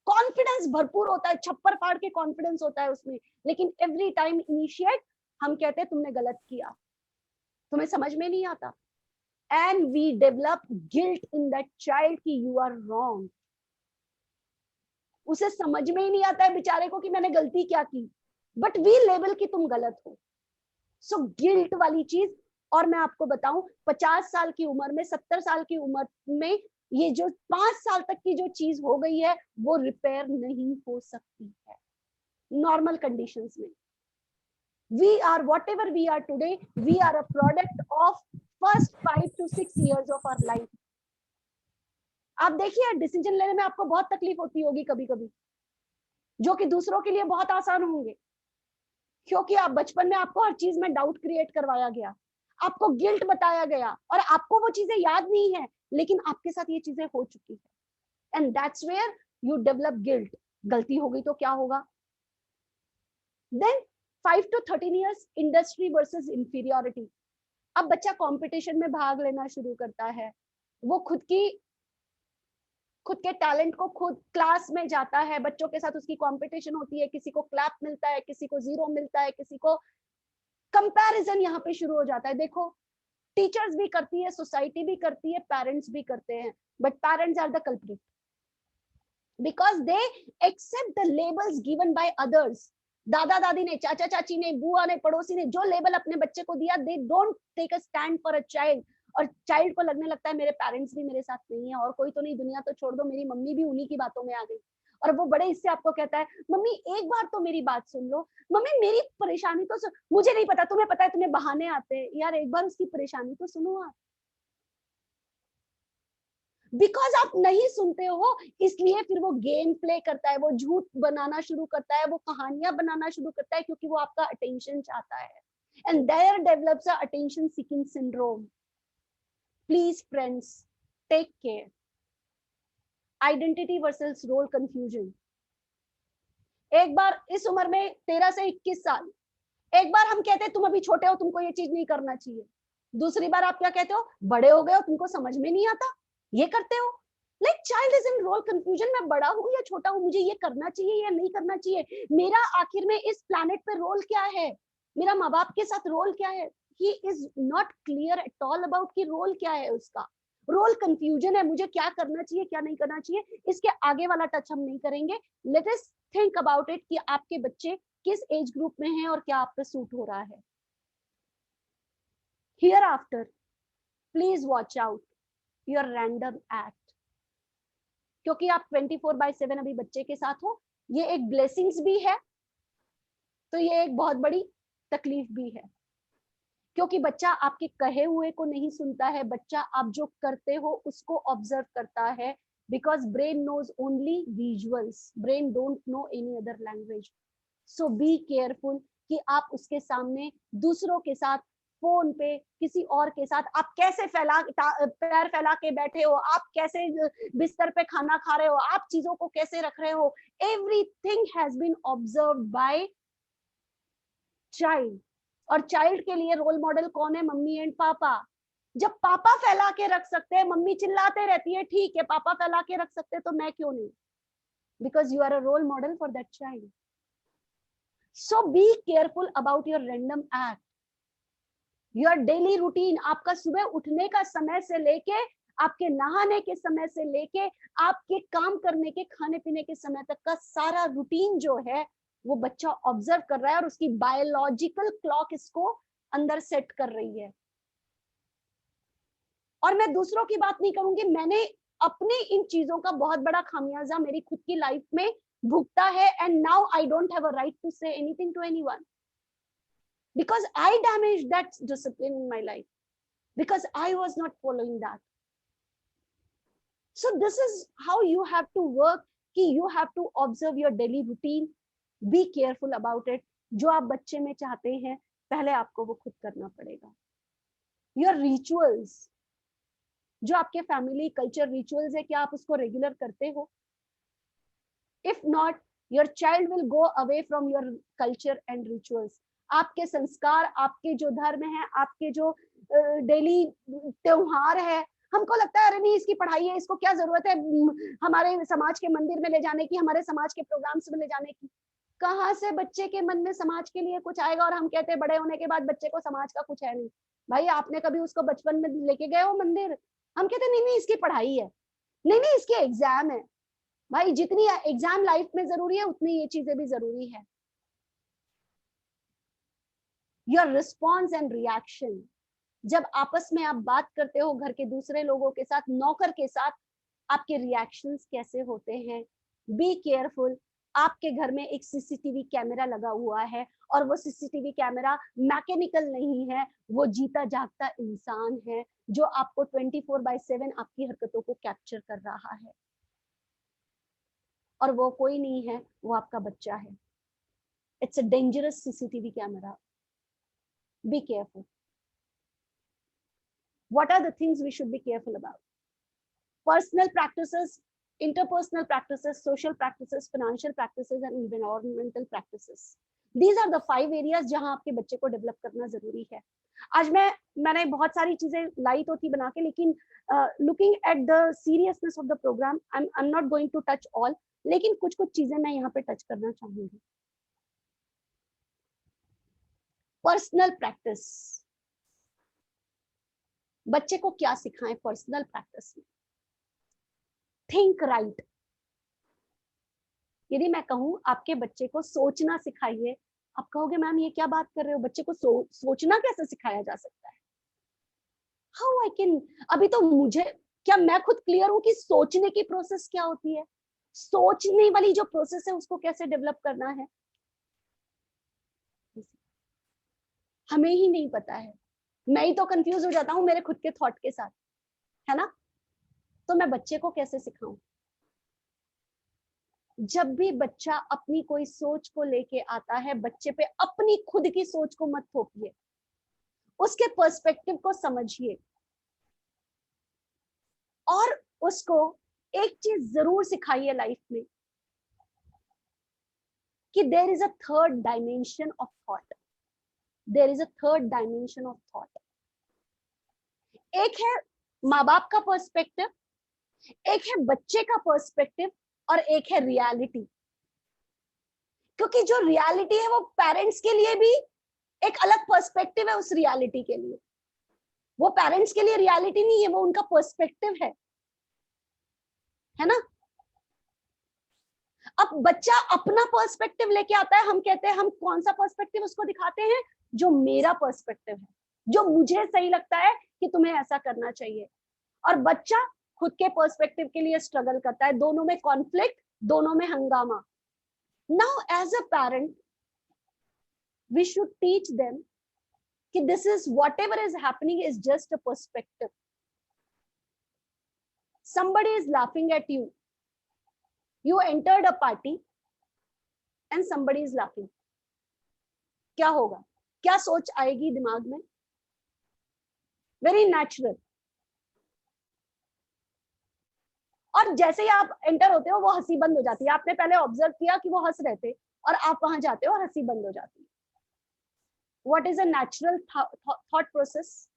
कॉन्फिडेंस भरपूर होता है, छप्पर फाड़ के कॉन्फिडेंस होता है उसमें, लेकिन एवरी टाइम इनिशिएट हम कहते हैं तुमने गलत किया, तुम्हें समझ में नहीं आता। And we develop guilt in that child कि यू आर रॉन्ग। उसे समझ में ही नहीं आता है बेचारे को कि मैंने गलती क्या की, बट वी लेबल कि तुम गलत हो। सो गिल्ट वाली चीज। और मैं आपको बताऊं, 50 साल की उम्र में, 70 साल की उम्र में, ये जो 5 साल तक की जो चीज हो गई है वो रिपेयर नहीं हो सकती है नॉर्मल कंडीशंस में। We are whatever we are today, we are a product of first 5 to 6 years of our life. आप देखिए डिसीजन लेने में आपको बहुत तकलीफ होती होगी कभी कभी, जो कि दूसरों के लिए बहुत आसान होंगे, क्योंकि आप बचपन में आपको हर चीज में डाउट क्रिएट करवाया गया, आपको गिल्ट बताया गया, और आपको वो चीजें याद नहीं है, लेकिन आपके साथ ये चीजें हो चुकी है। And that's where you develop guilt. गलती हो गई तो क्या होगा? Then 5 to 13 years, industry versus inferiority. अब बच्चा कंपटीशन में भाग लेना शुरू करता है, वो खुद के टैलेंट को खुद क्लास में जाता है, बच्चों के साथ उसकी कंपटीशन होती है, किसी को क्लैप मिलता है, किसी को 0 मिलता है, किसी को कंपैरिजन यहाँ पे शुरू हो जाता है। देखो टीचर्स भी करती है, सोसाइटी भी करती है, पेरेंट्स भी करते हैं, but parents are the culprit because they accept the labels given by others. दादा दादी ने, चाचा चाची ने, बुआ ने, पड़ोसी ने जो लेबल अपने बच्चे को दिया, they don't take a stand for a child. और चाइल्ड को लगने लगता है मेरे पेरेंट्स भी मेरे साथ नहीं है, और कोई तो नहीं, दुनिया तो छोड़ दो, मेरी मम्मी भी उन्हीं की बातों में आ गई। और वो बड़े इससे आपको कहता है मम्मी एक बार तो मेरी बात सुन लो, मम्मी मेरी परेशानी तो सुन। मुझे नहीं पता, तुम्हें पता है, तुम्हें बहाने आते हैं, यार एक बार उसकी परेशानी तो सुनो आप। बिकॉज आप नहीं सुनते हो, इसलिए फिर वो गेम प्ले करता है, वो झूठ बनाना शुरू करता है, वो कहानियां बनाना शुरू करता है, क्योंकि वो आपका अटेंशन चाहता है. And there develops a attention seeking syndrome. Please friends, take care. Identity versus role confusion. एक बार इस उम्र में 13 से 21 साल, एक बार हम कहते हैं तुम अभी छोटे हो, तुमको ये चीज नहीं करना चाहिए. दूसरी बार आप क्या कहते हो, बड़े हो गए हो, तुमको समझ में नहीं आता, ये करते हो. Like child is in role confusion. मैं बड़ा हूं या छोटा हूं, मुझे ये करना चाहिए या नहीं करना चाहिए, मेरा आखिर में इस प्लैनेट पे रोल क्या है, मेरा माँ बाप के साथ रोल क्या है. He is not clear at all about कि रोल क्या है उसका. रोल कंफ्यूजन है, मुझे क्या करना चाहिए क्या नहीं करना चाहिए. इसके आगे वाला टच हम नहीं करेंगे. Let us think about it कि आपके बच्चे किस एज ग्रुप में हैं और क्या आप पे सूट हो रहा है. Hereafter, please watch out your random act. क्योंकि आप 24/7 अभी बच्चे के साथ हो, ये एक ब्लेसिंग्स भी है, तो ये एक बहुत बड़ी तकलीफ भी है. क्योंकि बच्चा आपके कहे हुए को नहीं सुनता है, बच्चा आप जो करते हो उसको ऑब्जर्व करता है. Because brain knows only visuals, brain don't know any other language. So be careful कि आप उसके सामने दूसरों के साथ, फोन पे, किसी और के साथ आप कैसे पैर फैला के बैठे हो, आप कैसे बिस्तर पे खाना खा रहे हो, आप चीजों को कैसे रख रहे हो. Everything has been observed by child. और चाइल्ड के लिए रोल मॉडल कौन है, मम्मी एंड पापा. जब पापा फैला के रख सकते हैं, मम्मी चिल्लाते रहती है, ठीक है पापा फैला के रख सकते हैं तो मैं क्यों नहीं. Because you are a role model for that child. So be careful about your random act. Your daily routine, आपका सुबह उठने का समय से लेके आपके नहाने के समय से लेके आपके काम करने के, खाने पीने के समय तक का सारा रूटीन जो है वो बच्चा ऑब्जर्व कर रहा है और उसकी बायोलॉजिकल क्लॉक इसको अंदर सेट कर रही है. और मैं दूसरों की बात नहीं करूंगी, मैंने अपने इन चीजों का बहुत बड़ा खामियाजा मेरी खुद की लाइफ में भुगता है. And now I don't have a right to say anything to anyone because I damaged that discipline in my life because I was not following that. So this is how you have to work कि you have to observe your daily routine. Be careful about it. जो आप बच्चे में चाहते हैं पहले आपको वो खुद करना पड़ेगा. Your rituals, जो आपके फैमिली कल्चर रिचुअल्स है, क्या आप उसको रेगुलर करते हो? If not, your child will go away from your culture and rituals. आपके संस्कार, आपके जो धर्म है, आपके जो डेली त्योहार है, हमको लगता है अरे नहीं इसकी पढ़ाई है, इसको क्या जरूरत है हमारे समाज के मंदिर में ले जाने की, हमारे समाज के प्रोग्राम्स में ले जाने की. कहाँ से बच्चे के मन में समाज के लिए कुछ आएगा. और हम कहते हैं बड़े होने के बाद बच्चे को समाज का कुछ है नहीं. भाई आपने कभी उसको बचपन में लेके गए हो मंदिर? हम कहते नहीं नहीं इसकी पढ़ाई है, नहीं नहीं इसके एग्जाम है. भाई जितनी एग्जाम लाइफ में जरूरी है उतनी ये चीजें भी जरूरी है. योर रिस्पॉन्स एंड रिएक्शन, जब आपस में आप बात करते हो घर के दूसरे लोगों के साथ, नौकर के साथ, आपके रिएक्शंस कैसे होते हैं. Be careful. आपके घर में एक सीसीटीवी कैमरा लगा हुआ है और वो सीसीटीवी कैमरा मैकेनिकल नहीं है, वो जीता जागता इंसान है जो आपको 24/7 आपकी हरकतों को कैप्चर कर रहा है. और वो कोई नहीं है, वो आपका बच्चा है. It's a dangerous CCTV camera. Be careful. What are the things we should be careful about? Personal practices, interpersonal practices, social practices, financial practices and environmental practices. These are the 5 areas जहां आपके बच्चे को डेवलप करना जरूरी है. आज मैंने बहुत सारी चीजें लाई तो थी बना के, लेकिन looking at the seriousness of the program, I'm not going to touch all, लेकिन कुछ चीजें मैं यहाँ पे टच करना चाहूंगी. पर्सनल प्रैक्टिस, बच्चे को क्या सिखाएं पर्सनल प्रैक्टिस में. Think right. यदि मैं कहूं आपके बच्चे को सोचना सिखाइए, आप कहोगे मैम ये क्या बात कर रहे हो, बच्चे को सोचना कैसे सिखाया जा सकता है? हाउ आई कैन, अभी तो मुझे, क्या मैं खुद क्लियर हूं कि सोचने की प्रोसेस क्या होती है, सोचने वाली जो प्रोसेस है उसको कैसे डेवलप करना है, हमें ही नहीं पता है. मैं ही तो कंफ्यूज हो जाता हूँ मेरे खुद के थॉट के साथ, है ना. तो मैं बच्चे को कैसे सिखाऊं? जब भी बच्चा अपनी कोई सोच को लेके आता है, बच्चे पे अपनी खुद की सोच को मत थोपिए, उसके पर्सपेक्टिव को समझिए और उसको एक चीज जरूर सिखाइए लाइफ में कि there is a third dimension of thought, there is a third dimension of thought. एक है माँ बाप का पर्सपेक्टिव, एक है बच्चे का पर्सपेक्टिव और एक है रियलिटी। क्योंकि जो रियलिटी है वो पेरेंट्स के लिए भी एक अलग पर्सपेक्टिव है, उस रियलिटी के लिए वो पेरेंट्स के लिए रियलिटी नहीं है, वो उनका पर्सपेक्टिव है ना। अब बच्चा अपना पर्सपेक्टिव लेके आता है, हम कहते हैं हम कौन सा पर्सपेक्टिव उसको दिखाते हैं, जो मेरा पर्सपेक्टिव है, जो मुझे सही लगता है कि तुम्हें ऐसा करना चाहिए। और बच्चा खुद के पर्सपेक्टिव के लिए स्ट्रगल करता है, दोनों में कॉन्फ्लिक्ट, दोनों में हंगामा। Now as a parent we should teach them कि this is whatever is happening is just a perspective. somebody is laughing at you, you entered a party and somebody is laughing, क्या होगा, क्या सोच आएगी दिमाग में? Very natural. और जैसे ही आप एंटर होते हो वो हंसी बंद हो जाती है, आपने पहले ऑब्जर्व किया कि वो हंस रहे थे और आप वहां जाते हो और हंसी बंद हो जाती है। What is a natural thought process?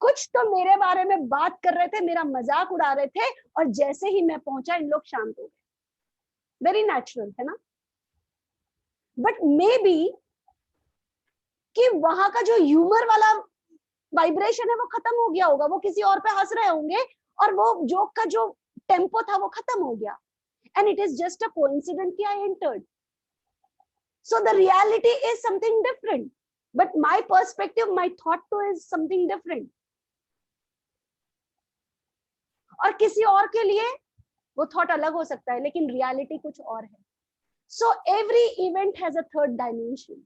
कुछ तो मेरे बारे में बात कर रहे थे, मेरा मजाक उड़ा रहे थे और जैसे ही मैं पहुंचा इन लोग शांत हो गए। वेरी नेचुरल है ना। बट मे बी कि वहां का जो ह्यूमर वाला वाइब्रेशन है वो खत्म हो गया होगा, वो किसी और पे हंस रहे होंगे और वो जोक का जो टेम्पो था वो खत्म हो गया। And it is just a coincidence कि I entered, so the reality is something different, but my perspective, my thought too is something different. और किसी और के लिए वो थॉट अलग हो सकता है, लेकिन रियलिटी कुछ और है। So every event has a third dimension.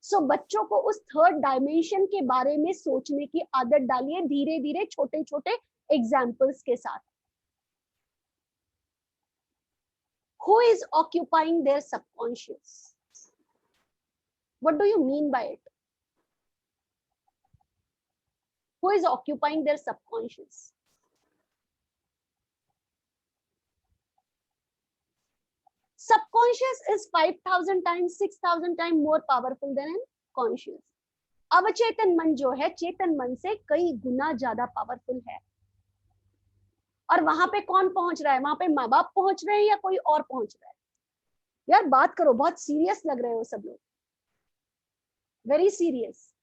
So बच्चों को उस थर्ड डायमेंशन के बारे में सोचने की आदत डालिए, धीरे धीरे छोटे छोटे एग्जाम्पल्स के साथ। Who is occupying their subconscious? What do you mean by it? Who is occupying their subconscious? Subconscious is 5,000 times, 6,000 times more powerful than conscious. अवचेतन मन जो है चेतन मन से कई गुना ज्यादा पावरफुल है। और वहां पे कौन पहुंच रहा है? वहां पे माँ बाप पहुंच रहे हैं या कोई और पहुंच रहा है? यार बात करो, बहुत सीरियस लग रहे हो सब लोग, वेरी सीरियस।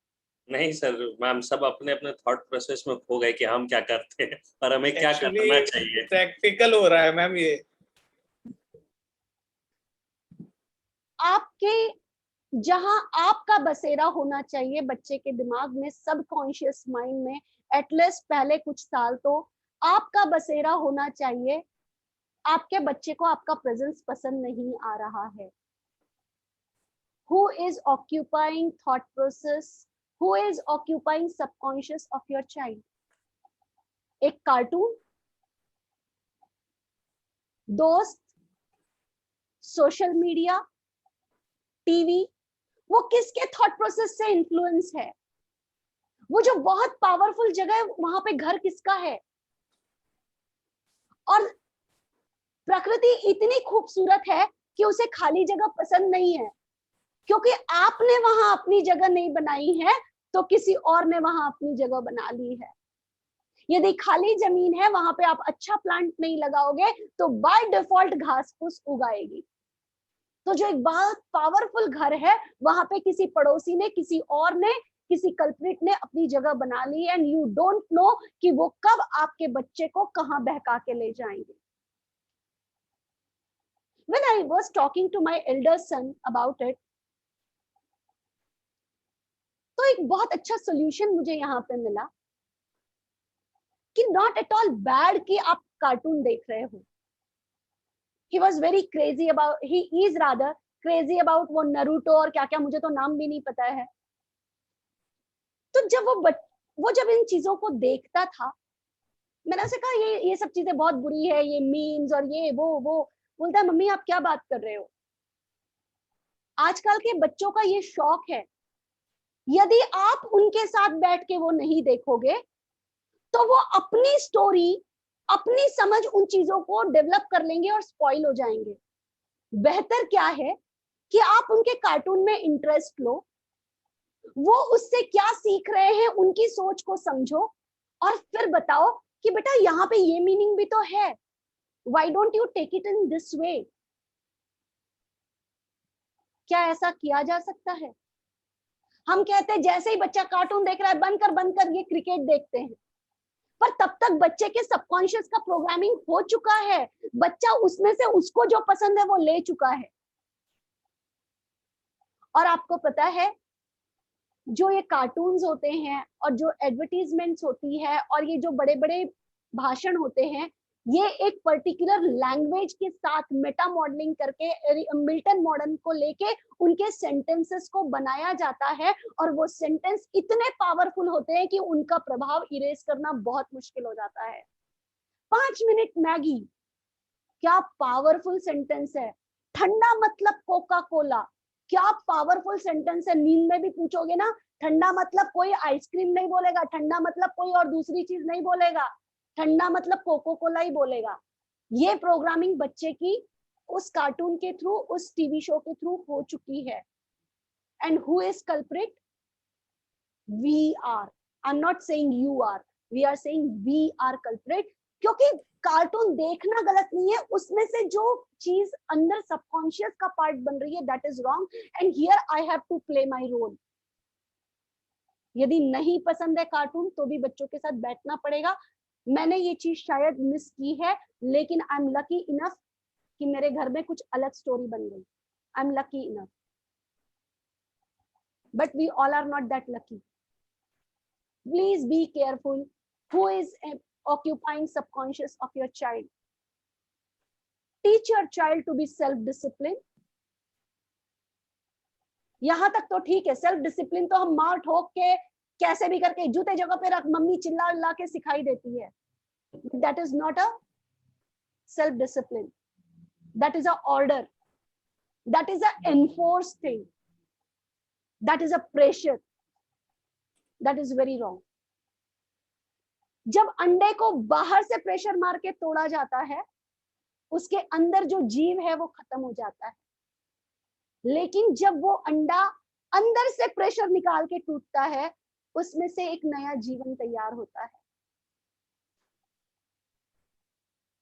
नहीं सर, मैम सब अपने अपने थॉट प्रोसेस में खो गए कि हम क्या करते हैं और हमें क्या करना चाहिए। प्रैक्टिकल हो रहा है मैम ये। आपके जहां आपका बसेरा होना चाहिए बच्चे के दिमाग में, सबकॉन्शियस माइंड में, एटलीस्ट पहले कुछ साल तो आपका बसेरा होना चाहिए। आपके बच्चे को आपका प्रेजेंस पसंद नहीं आ रहा है। Who is occupying thought process? Who is occupying subconscious of your child? एक कार्टून, दोस्त, सोशल मीडिया, टीवी, वो किसके थॉट प्रोसेस से इन्फ्लुएंस है? वो जो बहुत पावरफुल जगह है वहां पे घर किसका है? और प्रकृति इतनी खूबसूरत है कि उसे खाली जगह पसंद नहीं है, क्योंकि आपने वहां अपनी जगह नहीं बनाई है तो किसी और ने वहां अपनी जगह बना ली है। यदि खाली जमीन है वहां पे आप अच्छा प्लांट नहीं लगाओगे तो बाय डिफॉल्ट घास फूस उगाएगी। तो जो एक बहुत पावरफुल घर है वहां पे किसी पड़ोसी ने, किसी और ने, किसी कल्प्रिट ने अपनी जगह बना ली, एंड यू डोंट नो कि वो कब आपके बच्चे को कहां बहका के ले जाएंगे। When I was talking to my elder son about it, तो एक बहुत अच्छा सोल्यूशन मुझे यहाँ पे मिला कि नॉट एट ऑल बैड कि आप कार्टून देख रहे हो। He was very crazy about, he is rather crazy about वो नरूटो और क्या क्या, मुझे तो नाम भी नहीं पता है। तो जब वो वो जब इन चीजों को देखता था, मैंने उसे कहा ये सब चीजें बहुत बुरी है, ये मीम्स और ये वो। बोलता है मम्मी आप क्या बात कर रहे हो, आजकल के बच्चों का ये शौक है, यदि आप उनके साथ बैठ के वो नहीं देखोगे तो वो अपनी स्टोरी, अपनी समझ उन चीजों को डेवलप कर लेंगे और स्पॉइल हो जाएंगे। बेहतर क्या है कि आप उनके कार्टून में इंटरेस्ट लो, वो उससे क्या सीख रहे हैं उनकी सोच को समझो और फिर बताओ कि बेटा यहाँ पे ये मीनिंग भी तो है, why don't you take it in this way. क्या ऐसा किया जा सकता है? हम कहते हैं जैसे ही बच्चा कार्टून देख रहा है बंद कर ये क्रिकेट देखते हैं, पर तब तक बच्चे के सबकॉन्शियस का प्रोग्रामिंग हो चुका है, बच्चा उसमें से उसको जो पसंद है वो ले चुका है। और आपको पता है जो ये कार्टून्स होते हैं और जो एडवर्टीजमेंट्स होती है और ये जो बड़े बड़े भाषण होते हैं, ये एक पर्टिकुलर लैंग्वेज के साथ मेटा मॉडलिंग करके मिल्टन मॉडर्न को लेके उनके सेंटेंसेस को बनाया जाता है, और वो सेंटेंस इतने पावरफुल होते हैं कि उनका प्रभाव इरेज करना बहुत मुश्किल हो जाता है। 5 मिनट मैगी, क्या पावरफुल सेंटेंस है। ठंडा मतलब कोका कोला, क्या पावरफुल सेंटेंस है। नींद में भी पूछोगे ना, ठंडा मतलब कोई आइसक्रीम नहीं बोलेगा, ठंडा मतलब कोई और दूसरी चीज नहीं बोलेगा, ठंडा मतलब कोको कोला ही बोलेगा। ये प्रोग्रामिंग बच्चे की उस कार्टून के थ्रू, उस टीवी शो के थ्रू हो चुकी है। And who is culprit? We are. I am not saying you are, we are saying we are culprit. क्योंकि कार्टून देखना गलत नहीं है, उसमें से जो चीज अंदर सबकॉन्शियस का पार्ट बन रही है that is wrong, and here I have to play my role. यदि नहीं पसंद है कार्टून तो भी बच्चों के साथ बैठना पड़ेगा। मैंने ये चीज शायद मिस की है, लेकिन आई एम लकी इनफ कि मेरे घर में कुछ अलग स्टोरी बन गई। I am lucky enough, but we all are not that lucky. Please be careful who is occupying subconscious of your child. Teach your child to be self-disciplined. यहां तक तो ठीक है, सेल्फ डिसिप्लिन तो हम मार ठोक के कैसे भी करके जूते जगह पे रख, मम्मी चिल्ला ला के सिखाई देती है। That is not a self discipline. That is a order. That is a enforced thing. That is a pressure. That is very wrong. जब अंडे को बाहर से प्रेशर मार के तोड़ा जाता है, उसके अंदर जो जीव है वो खत्म हो जाता है। लेकिन जब वो अंडा अंदर से प्रेशर निकाल के टूटता है, उसमें से एक नया जीवन तैयार होता है।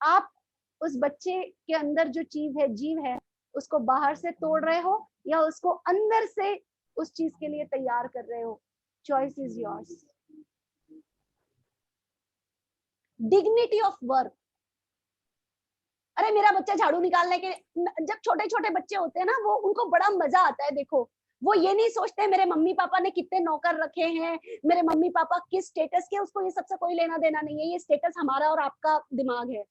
आप उस बच्चे के अंदर जो चीज है, जीव है, उसको बाहर से तोड़ रहे हो या उसको अंदर से उस चीज के लिए तैयार कर रहे हो। Choice is yours. Dignity of work. अरे मेरा बच्चा झाड़ू निकालने के, जब छोटे छोटे बच्चे होते हैं ना, वो उनको बड़ा मजा आता है। देखो, वो ये नहीं सोचते मेरे मम्मी पापा ने कितने नौकर रखे हैं, मेरे मम्मी पापा किस स्टेटस के, उसको ये सबसे कोई लेना देना नहीं है। ये स्टेटस हमारा और आपका दिमाग है।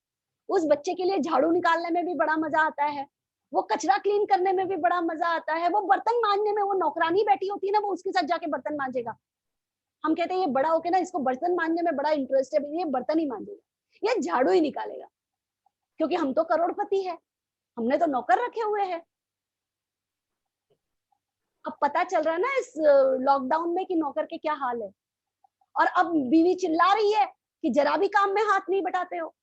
उस बच्चे के लिए झाड़ू निकालने में भी बड़ा मजा आता है, वो कचरा क्लीन करने में भी बड़ा मजा आता है, वो बर्तन मांजने में, वो नौकरानी बैठी होती है ना, वो उसके साथ जाके बर्तन मांजेगा। हम कहते हैं ये बड़ा होके ना, इसको बर्तन मांजने में बड़ा इंटरेस्ट है, ये बर्तन ही मांजेगा, ये झाड़ू ही निकालेगा, क्योंकि हम तो करोड़पति है, हमने तो नौकर रखे हुए हैं। अब पता चल रहा है ना इस लॉकडाउन में कि नौकर के क्या हाल है। और अब बीवी चिल्ला रही है कि जरा भी काम में हाथ नहीं बटाते हो।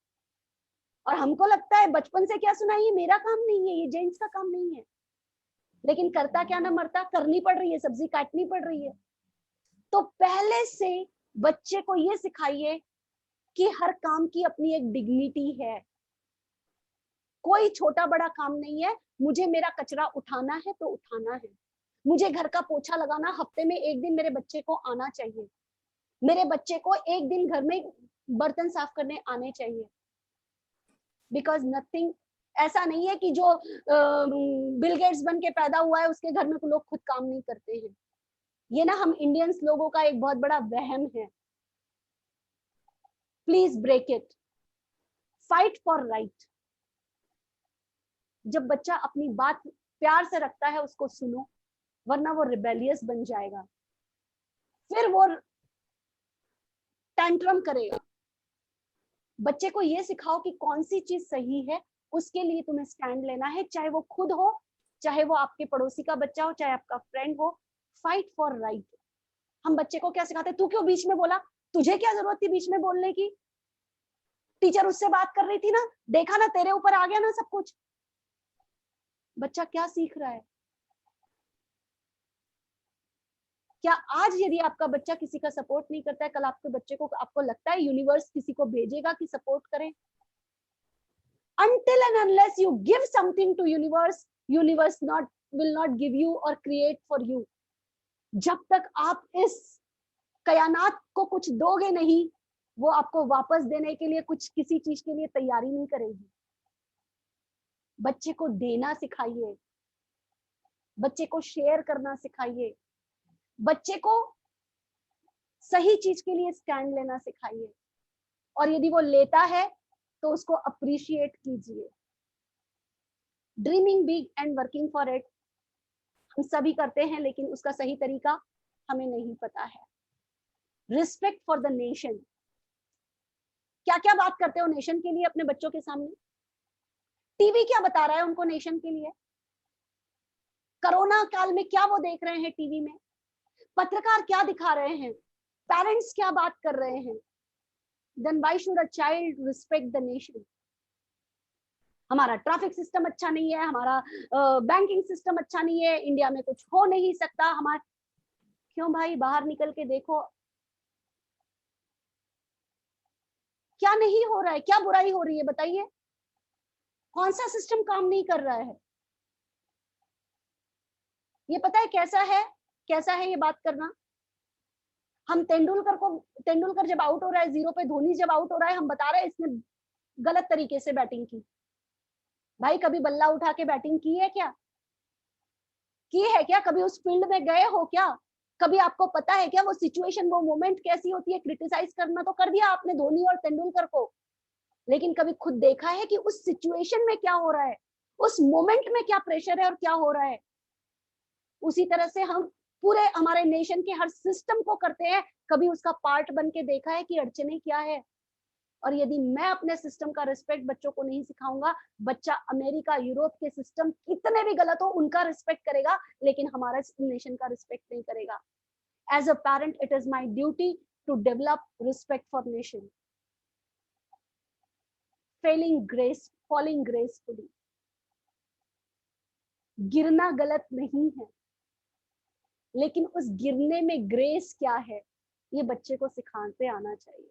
और हमको लगता है बचपन से क्या सुना, ये मेरा काम नहीं है, ये जेंट्स का काम नहीं है। लेकिन करता क्या ना मरता, करनी पड़ रही है, सब्जी काटनी पड़ रही है। तो पहले से बच्चे को ये सिखाइए कि हर काम की अपनी एक डिग्निटी है, कोई छोटा बड़ा काम नहीं है। मुझे मेरा कचरा उठाना है तो उठाना है, मुझे घर का पोछा लगाना हफ्ते में एक दिन मेरे बच्चे को आना चाहिए, मेरे बच्चे को एक दिन घर में बर्तन साफ करने आने चाहिए। बिकॉज नथिंग, ऐसा नहीं है कि जो बिल गेट्स बन के पैदा हुआ है उसके घर में लोग खुद काम नहीं करते हैं। ये ना हम इंडियंस लोगों का एक बहुत बड़ा वहम है। Please break it, fight for right. जब बच्चा अपनी बात प्यार से रखता है उसको सुनो, वरना वो रिबेलियस बन जाएगा। फिर वो टैंट्रम करेगा। बच्चे को ये सिखाओ कि कौन सी चीज सही है, उसके लिए तुम्हें स्टैंड लेना है, चाहे वो खुद हो, चाहे वो आपके पड़ोसी का बच्चा हो, चाहे आपका फ्रेंड हो। Fight for right. हम बच्चे को क्या सिखाते हैं, तू क्यों बीच में बोला, तुझे क्या जरूरत थी बीच में बोलने की, टीचर उससे बात कर रही थी ना, देखा ना, तेरे ऊपर आ गया ना सब कुछ। बच्चा क्या सीख रहा है? क्या आज यदि आपका बच्चा किसी का सपोर्ट नहीं करता है, कल आपके बच्चे को, आपको लगता है यूनिवर्स किसी को भेजेगा कि सपोर्ट करें? Until and unless you give something to universe will not give you or create for you. जब तक आप इस कयानात को कुछ दोगे नहीं, वो आपको वापस देने के लिए कुछ किसी चीज के लिए तैयारी नहीं करेगी। बच्चे को देना सिखाइए, बच्चे को शेयर करना सिखाइए, बच्चे को सही चीज के लिए स्टैंड लेना सिखाइए, और यदि वो लेता है तो उसको अप्रिशिएट कीजिए। Dreaming big and working for it हम सभी करते हैं, लेकिन उसका सही तरीका हमें नहीं पता है। Respect for the nation. क्या क्या बात करते हो नेशन के लिए अपने बच्चों के सामने? टीवी क्या बता रहा है उनको नेशन के लिए? कोरोना काल में क्या वो देख रहे हैं टीवी में? पत्रकार क्या दिखा रहे हैं? पेरेंट्स क्या बात कर रहे हैं? Then why should a child respect the nation? हमारा ट्रैफिक सिस्टम अच्छा नहीं है, हमारा बैंकिंग सिस्टम अच्छा नहीं है, इंडिया में कुछ हो नहीं सकता हमारा। क्यों भाई, बाहर निकल के देखो क्या नहीं हो रहा है, क्या बुराई हो रही है, बताइए। कौन सा सिस्टम काम नहीं कर रहा है? ये पता है कैसा है ये बात करना? हम तेंदुलकर जब आउट हो रहा है जीरो पे, धोनी जब आउट हो रहा है, हम बता रहे हैं इसने गलत तरीके से बैटिंग की। भाई कभी बल्ला उठा के बैटिंग की है क्या? कभी उस फील्ड में गए हो क्या? कभी आपको पता है क्या वो सिचुएशन, वो मोमेंट कैसी होती है? क्रिटिसाइज करना तो कर दिया आपने धोनी और तेंदुलकर को, लेकिन कभी खुद देखा है कि उस सिचुएशन में क्या हो रहा है, उस मोमेंट में क्या प्रेशर है और क्या हो रहा है? उसी तरह से हम पूरे हमारे नेशन के हर सिस्टम को करते हैं। कभी उसका पार्ट बन के देखा है कि अड़चने क्या है? और यदि मैं अपने सिस्टम का रिस्पेक्ट बच्चों को नहीं सिखाऊंगा, बच्चा अमेरिका, यूरोप के सिस्टम कितने भी गलत हो उनका रिस्पेक्ट करेगा, लेकिन हमारा नेशन का रिस्पेक्ट नहीं करेगा। As a parent, it is my duty to develop respect for nation. Falling gracefully. गिरना गलत नहीं है, लेकिन उस गिरने में ग्रेस क्या है, ये बच्चे को सिखाते आना चाहिए।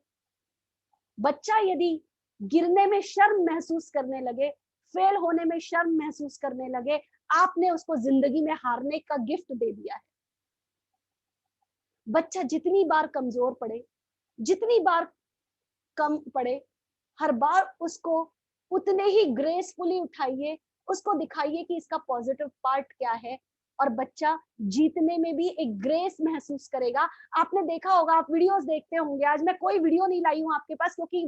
बच्चा यदि गिरने में शर्म महसूस करने लगे, फेल होने में शर्म महसूस करने लगे, आपने उसको जिंदगी में हारने का गिफ्ट दे दिया है। बच्चा जितनी बार कमजोर पड़े, जितनी बार कम पड़े, हर बार उसको उतने ही ग्रेसफुली उठाइए, उसको दिखाइए कि इसका पॉजिटिव पार्ट क्या है, और बच्चा जीतने में भी एक ग्रेस महसूस करेगा। आपने देखा होगा, आप वीडियोस देखते होंगे, आज मैं कोई वीडियो नहीं लाई हूं आपके पास, क्योंकि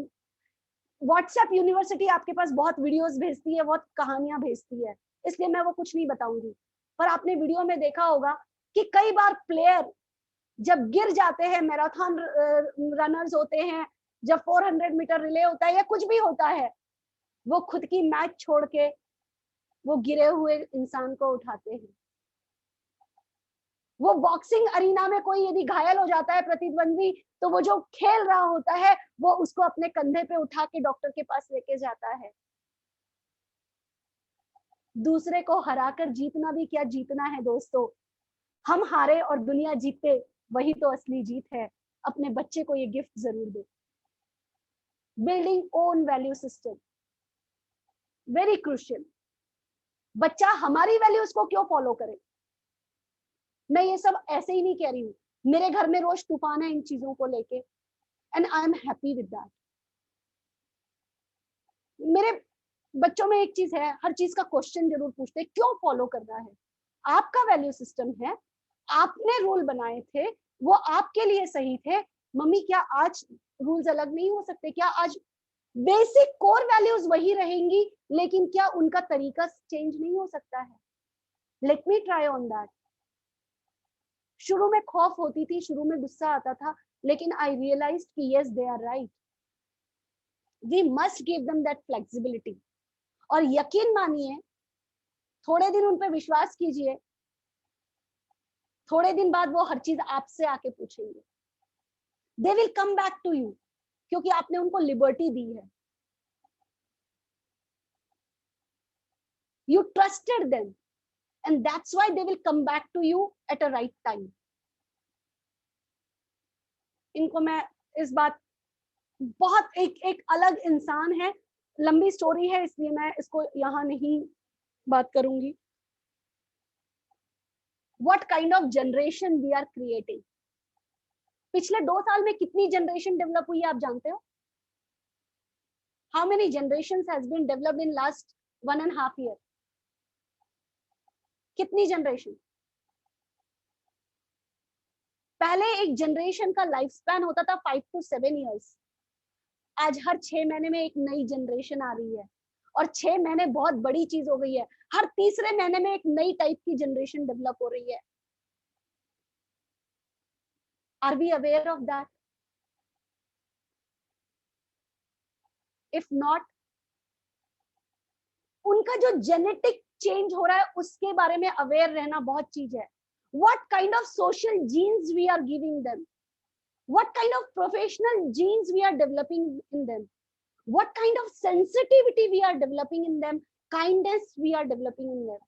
व्हाट्सएप यूनिवर्सिटी आपके पास बहुत वीडियोस भेजती है, बहुत कहानियां भेजती है, इसलिए मैं वो कुछ नहीं बताऊंगी। पर आपने वीडियो में देखा होगा कि कई बार प्लेयर जब गिर जाते हैं, मैराथन रनर्स होते हैं, जब 400 मीटर रिले होता है या कुछ भी होता है, वो खुद की मैच छोड़ के वो गिरे हुए इंसान को उठाते हैं। वो बॉक्सिंग अरीना में कोई यदि घायल हो जाता है प्रतिद्वंदी, तो वो जो खेल रहा होता है वो उसको अपने कंधे पे उठा के डॉक्टर के पास लेके जाता है। दूसरे को हराकर जीतना भी क्या जीतना है दोस्तों, हम हारे और दुनिया जीते, वही तो असली जीत है। अपने बच्चे को ये गिफ्ट जरूर दे। Building own value system, very crucial. बच्चा हमारी वैल्यूज को क्यों फॉलो करे? मैं ये सब ऐसे ही नहीं कह रही हूँ, मेरे घर में रोज तूफान है इन चीजों को लेके, and I am happy with that. मेरे बच्चों में एक चीज है, हर चीज का क्वेश्चन जरूर पूछते हैं, क्यों फॉलो करना है? आपका वैल्यू सिस्टम है, आपने रूल बनाए थे, वो आपके लिए सही थे। मम्मी क्या आज रूल्स अलग नहीं हो सकते? क्या आज बेसिक कोर वैल्यूज वही रहेंगी, लेकिन क्या उनका तरीका चेंज नहीं हो सकता है? Let me try on that. शुरू में खौफ होती थी, शुरू में गुस्सा आता था, लेकिन आई रियलाइज कि yes they are right, we must give them that flexibility. और यकीन मानिए, थोड़े दिन उन पे विश्वास कीजिए, थोड़े दिन बाद वो हर चीज आपसे आके पूछेंगे। They will come back to you, क्योंकि आपने उनको लिबर्टी दी है। You trusted them, and that's why they will come back to you at a right time. इनको मैं इस बात, बहुत एक अलग इंसान है, लंबी स्टोरी है, इसलिए मैं इसको यहाँ नहीं बात करूंगी। What kind of generation we are creating? पिछले 2 साल में कितनी जनरेशन डेवलप हुई है आप जानते हो? How many generations has been developed in last 1.5 year? कितनी जनरेशन? पहले एक जनरेशन का लाइफ स्पैन होता था 5 to 7 years। आज हर 6 महीने में एक नई जनरेशन आ रही है, और 6 महीने बहुत बड़ी चीज हो गई है। हर तीसरे महीने में एक नई टाइप की जनरेशन डेवलप हो रही है। Are we aware of that? If not, उनका जो जेनेटिक चेंज हो रहा है उसके बारे में अवेयर रहना बहुत चीज है। What kind of social genes we are giving them? What kind of professional genes we are developing in them? What kind of sensitivity we are developing in them? Kindness we are developing in them.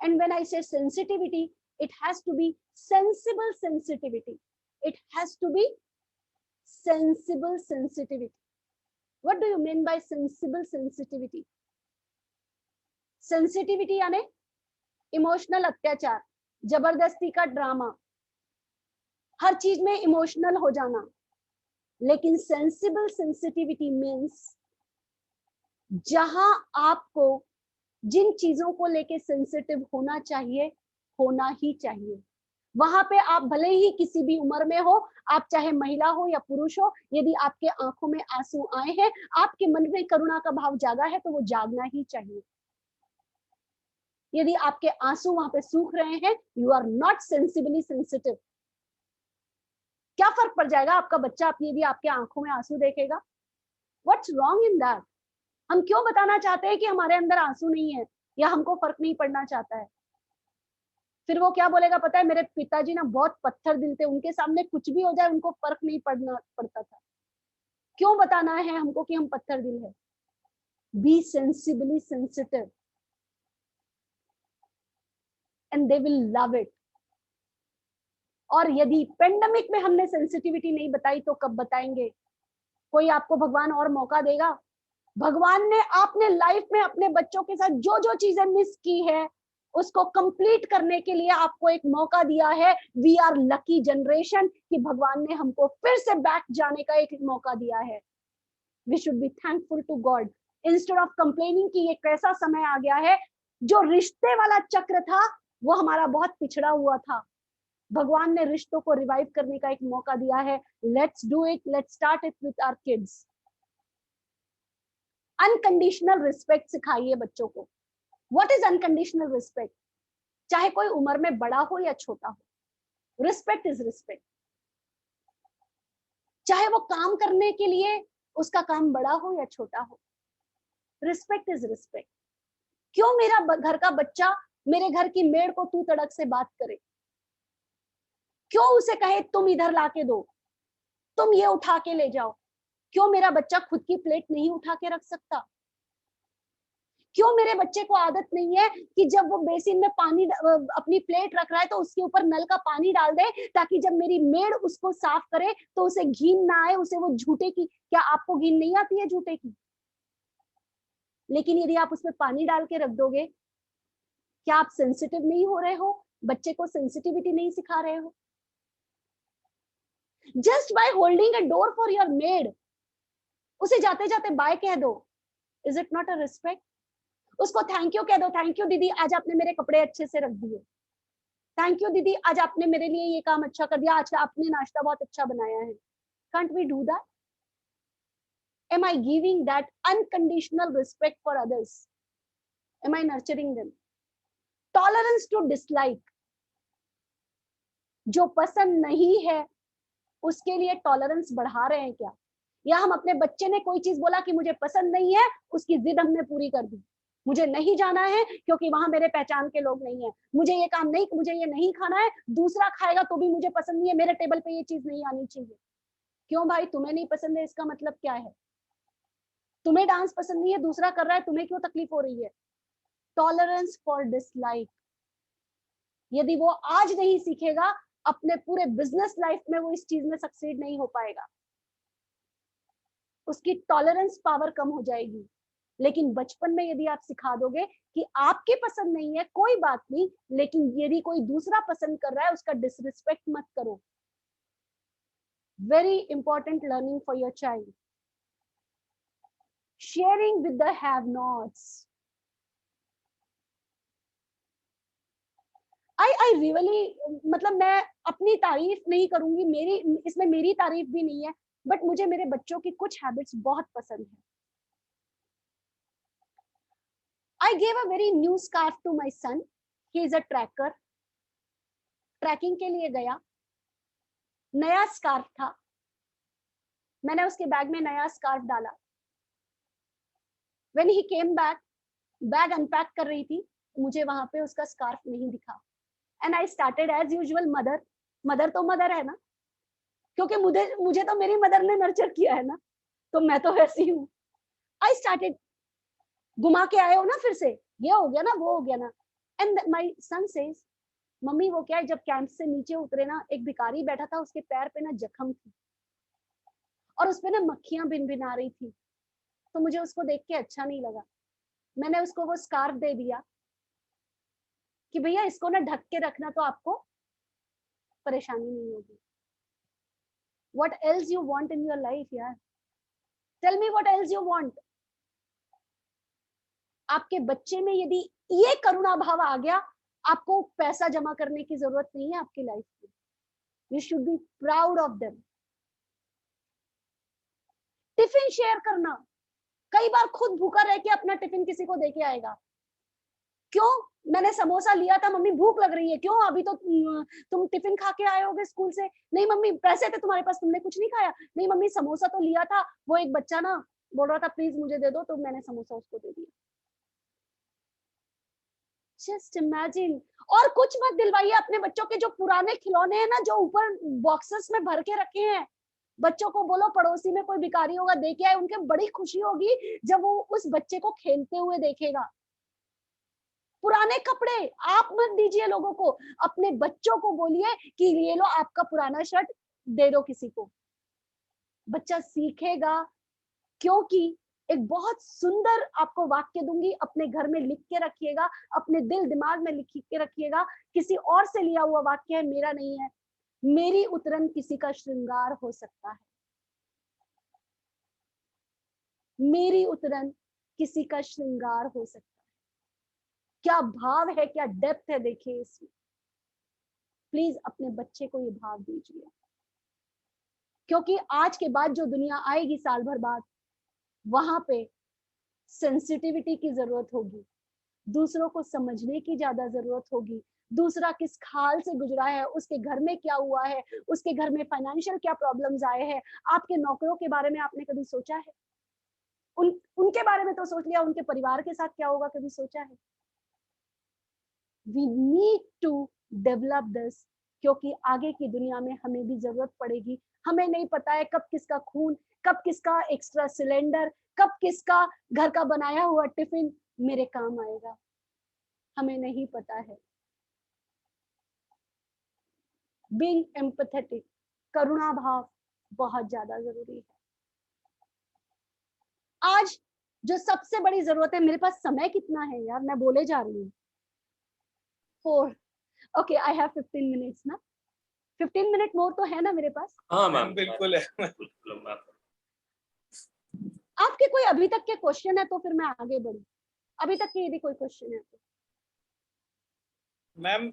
And when I say sensitivity, it has to be sensible sensitivity. It has to be sensible sensitivity. What do you mean by sensible sensitivity? Sensitivity यानी इमोशनल अत्याचार, जबरदस्ती का ड्रामा, हर चीज में इमोशनल हो जाना। लेकिन सेंसिबल सेंसिटिविटी मीन्स जहां आपको जिन चीजों को लेके सेंसिटिव होना चाहिए, होना ही चाहिए। वहां पे आप भले ही किसी भी उम्र में हो, आप चाहे महिला हो या पुरुष हो, यदि आपके आंखों में आंसू आए हैं, आपके मन में करुणा का भाव जागा है, तो वो जागना ही चाहिए। यदि आपके आंसू वहां पे सूख रहे हैं, you are not sensibly sensitive. क्या फर्क पड़ जाएगा आपका बच्चा यदि आपके आंखों में आंसू देखेगा? What's wrong in that? हम क्यों बताना चाहते हैं कि हमारे अंदर आंसू नहीं है, या हमको फर्क नहीं पड़ना चाहता है? फिर वो क्या बोलेगा पता है, मेरे पिताजी ना बहुत पत्थर दिल थे, उनके सामने कुछ भी हो जाए उनको फर्क नहीं पड़ता था। क्यों बताना है हमको कि हम पत्थर दिल है? Be sensibly sensitive and they will love it. और यदि पेंडेमिक में हमने सेंसिटिविटी नहीं बताई तो कब बताएंगे? कोई आपको भगवान और मौका देगा? भगवान ने आपने लाइफ में अपने बच्चों के साथ जो जो चीजें मिस की है उसको कंप्लीट करने के लिए आपको एक मौका दिया है। वी आर लकी जनरेशन कि भगवान ने हमको फिर से बैक जाने का एक मौका दिया है। We should be thankful to God instead of complaining कि ये कैसा समय आ गया है। जो रिश्ते वाला चक्र था वो हमारा बहुत पिछड़ा हुआ था, भगवान ने रिश्तों को रिवाइव करने का एक मौका दिया है। Let's do it, let's start it with our kids. Unconditional respect सिखाइए बच्चों को। What is unconditional respect? चाहे कोई उम्र में बड़ा हो या छोटा हो, रिस्पेक्ट इज रिस्पेक्ट। चाहे वो काम करने के लिए उसका काम बड़ा हो या छोटा हो, रिस्पेक्ट इज रिस्पेक्ट। क्यों मेरा घर का बच्चा मेरे घर की मेड को तू तड़क से बात करे? क्यों उसे कहे तुम इधर लाके दो, तुम ये उठा के ले जाओ? क्यों मेरा बच्चा खुद की प्लेट नहीं उठा के रख सकता? क्यों मेरे बच्चे को आदत नहीं है कि जब वो बेसिन में पानी अपनी प्लेट रख रहा है तो उसके ऊपर नल का पानी डाल दे, ताकि जब मेरी मेड उसको साफ करे तो उसे घिन ना आए, उसे वो झूठे की। क्या आपको घिन नहीं आती है झूठे की? लेकिन यदि आप उसमें पानी डाल के रख दोगे, क्या आप सेंसिटिव नहीं हो रहे हो? बच्चे को सेंसिटिविटी नहीं सिखा रहे हो? Just by holding a door for your made, उसे जाते जाते बाय कह दो। Is it not a respect? उसको थैंक यू कह दो, थैंक यू दीदी आज आपने मेरे कपड़े अच्छे से रख दिए, थैंक यू दीदी आज आपने मेरे लिए ये काम अच्छा कर दिया, आज आपने नाश्ता बहुत अच्छा बनाया है। Can't we do that? Am I giving that unconditional respect for others? Am I nurturing them? Tolerance to dislike, जो पसंद नहीं है उसके लिए टॉलरेंस बढ़ा रहे हैं क्या? या हम अपने बच्चे ने कोई चीज बोला कि मुझे पसंद नहीं है, उसकी जिद हमने पूरी कर दी, मुझे नहीं जाना है क्योंकि वहां मेरे पहचान के लोग नहीं है, मुझे ये काम नहीं, मुझे ये नहीं खाना है, दूसरा खाएगा तो भी मुझे पसंद नहीं है, मेरे टेबल पे ये चीज नहीं आनी चाहिए। क्यों भाई, तुम्हें नहीं पसंद है इसका मतलब क्या है? तुम्हें डांस पसंद नहीं है, दूसरा कर रहा है, तुम्हें क्यों तकलीफ हो रही है? टॉलरेंस फॉर डिसलाइक, यदि वो आज नहीं सीखेगा, अपने पूरे बिजनेस लाइफ में वो इस चीज में सक्सीड नहीं हो पाएगा, उसकी टॉलरेंस पावर कम हो जाएगी। लेकिन बचपन में यदि आप सिखा दोगे कि आपकी पसंद नहीं है कोई बात नहीं, लेकिन यदि कोई दूसरा पसंद कर रहा है उसका डिसरिस्पेक्ट मत करो। Very important learning for your child. Sharing with the have nots. I really, मतलब मैं अपनी तारीफ नहीं करूंगी, मेरी इसमें मेरी तारीफ भी नहीं है, बट मुझे मेरे बच्चों की कुछ हैबिट्स बहुत पसंद है। I gave a very new scarf to my son. He is a tracker. Trekking के लिए गया, नया स्कार्फ था, मैंने उसके बैग में नया स्कार्फ डाला। When he came back, bag unpack कर रही थी, मुझे वहां पे उसका स्कार्फ नहीं दिखा। And I started as usual, mother तो मदर है ना, क्योंकि मुझे तो मेरी मदर ने नर्चर किया है ना, तो मैं तो वैसी हूँ। I started, घुमा के आए हो ना फिर से, ये हो गया ना, वो हो गया ना। And my son says, mummy वो क्या है, जब कैंप से नीचे उतरे ना, एक भिखारी बैठा था, उसके पैर पे ना जख्म थी और उसपे ना मक्खियां भिनभिना रही थी, तो मुझे उसको देख के अच्छा नहीं लगा। मैंने उसको वो स्कार्फ दे दिया कि भैया इसको ना ढक के रखना, तो आपको परेशानी नहीं होगी। What else you want in your life यार? Tell me what else you want? आपके बच्चे में यदि ये करुणा भाव आ गया, आपको पैसा जमा करने की जरूरत नहीं है आपकी लाइफ में। You should be proud of them. Tiffin share करना, कई बार खुद भूखा रह के अपना टिफिन किसी को देके आएगा। क्यों? मैंने समोसा लिया था, मम्मी भूख लग रही है। क्यों? अभी तो तुम टिफिन खा के आए होगे स्कूल से। नहीं मम्मी, पैसे थे तुम्हारे पास, तुमने कुछ नहीं खाया। नहीं मम्मी, समोसा तो लिया था, वो एक बच्चा ना बोल रहा था प्लीज मुझे दे दो, तो मैंने समोसा उसको दे दिया। Just imagine. और कुछ मत दिलवाइए अपने बच्चों के जो पुराने खिलौने हैं ना, जो ऊपर बॉक्सेस में भर के रखे हैं, बच्चों को बोलो पड़ोसी में कोई भिखारी होगा दे के आए, उनके बड़ी खुशी होगी जब वो उस बच्चे को खेलते हुए देखेगा। पुराने कपड़े आप मत दीजिए लोगों को, अपने बच्चों को बोलिए कि ये लो आपका पुराना शर्ट दे दो किसी को। बच्चा सीखेगा। क्योंकि एक बहुत सुंदर आपको वाक्य दूंगी, अपने घर में लिख के रखिएगा, अपने दिल दिमाग में लिख के रखिएगा। किसी और से लिया हुआ वाक्य है, मेरा नहीं है। मेरी उतरन किसी का श्रृंगार हो सकता है। मेरी उतरन किसी का श्रृंगार हो सकता है। क्या भाव है, क्या डेप्थ है, देखिए इसमें। प्लीज अपने बच्चे को ये भाव दीजिए, क्योंकि आज के बाद जो दुनिया आएगी साल भर बाद, वहां पे सेंसिटिविटी की जरूरत होगी, दूसरों को समझने की ज्यादा जरूरत होगी। दूसरा किस हाल से गुजरा है, उसके घर में क्या हुआ है, उसके घर में फाइनेंशियल क्या प्रॉब्लम्स आए हैं। आपके नौकरों के बारे में आपने कभी सोचा है? उनके बारे में तो सोच लिया, उनके परिवार के साथ क्या होगा कभी सोचा है? We need to develop this, क्योंकि आगे की दुनिया में हमें भी जरूरत पड़ेगी। हमें नहीं पता है कब किसका खून, कब किसका एक्स्ट्रा सिलेंडर, कब किसका घर का बनाया हुआ टिफिन मेरे काम आएगा, हमें नहीं पता है। बीइंग एम्पैथेटिक, करुणा भाव बहुत ज्यादा जरूरी है। आज जो सबसे बड़ी जरूरत है, मेरे पास समय कितना है यार, मैं बोले जा रही हूँ। 4, ओके, आई हैव 15 मिनट्स ना, 15 मिनट मोर तो है ना मेरे पास? हाँ मैम, बिल्कुल है। बिल्कुल मैम। आपके कोई अभी तक के क्वेश्चन है तो फिर मैं आगे बढ़ूं। अभी तक के यदि कोई क्वेश्चन है तो। मैम,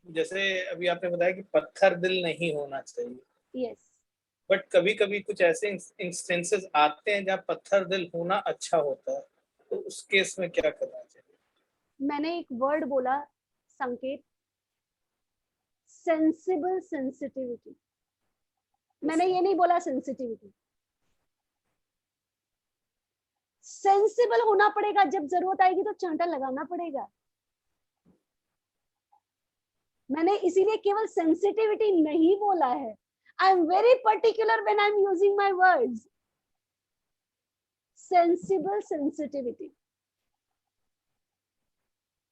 जैसे अभी आपने बताया कि पत्थर दिल नहीं होना चाहिए, यस, बट कभी कभी कुछ ऐसे इंस्टेंसेस आते हैं जहाँ पत्थर दिल होना अच्छा होता है, तो उस केस में क्या करना चाहिए? मैंने एक वर्ड बोला संकेत, सेंसिबल सेंसिटिविटी। मैंने ये नहीं बोला सेंसिटिविटी। सेंसिबल होना पड़ेगा, जब जरूरत आएगी तो चांटा लगाना पड़ेगा। मैंने इसीलिए केवल सेंसिटिविटी नहीं बोला है। I am very particular when I am using my words. Sensible sensitivity,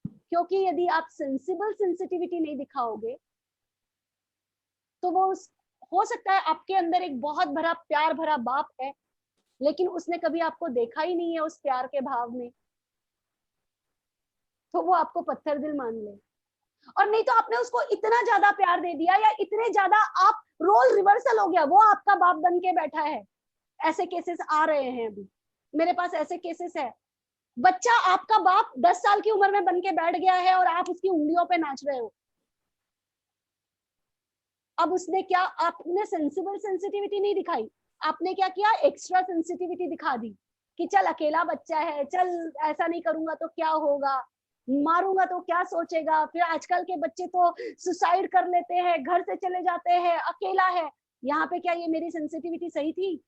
क्योंकि यदि आप सेंसिबल सेंसिटिविटी नहीं दिखाओगे तो वो हो सकता है आपके अंदर एक बहुत भरा प्यार भरा बाप है, लेकिन उसने कभी आपको देखा ही नहीं है उस प्यार के भाव में, तो वो आपको पत्थर दिल मान ले। और नहीं तो आपने उसको इतना ज्यादा प्यार दे दिया या इतने ज्यादा आप रोल रिवर्सल हो गया, वो आपका बाप बन के बैठा है। ऐसे केसेस आ रहे हैं अभी मेरे पास, ऐसे केसेस है। बच्चा आपका बाप 10 साल की उम्र में बन के बैठ गया है और आप उसकी उंगलियों पे नाच रहे हो। अब उसने क्या, आपने सेंसिबल सेंसिटिविटी नहीं दिखाई, आपने क्या किया, एक्स्ट्रा सेंसिटिविटी दिखा दी कि चल अकेला बच्चा है, चल ऐसा नहीं करूंगा तो क्या होगा, मारूंगा तो क्या सोचेगा। फिर आजकल के बच्चे तो सुसाइड कर लेते हैं, घर से चले जाते हैं, अकेला है। यहाँ पे क्या ये मेरी सेंसिटिविटी सही थी?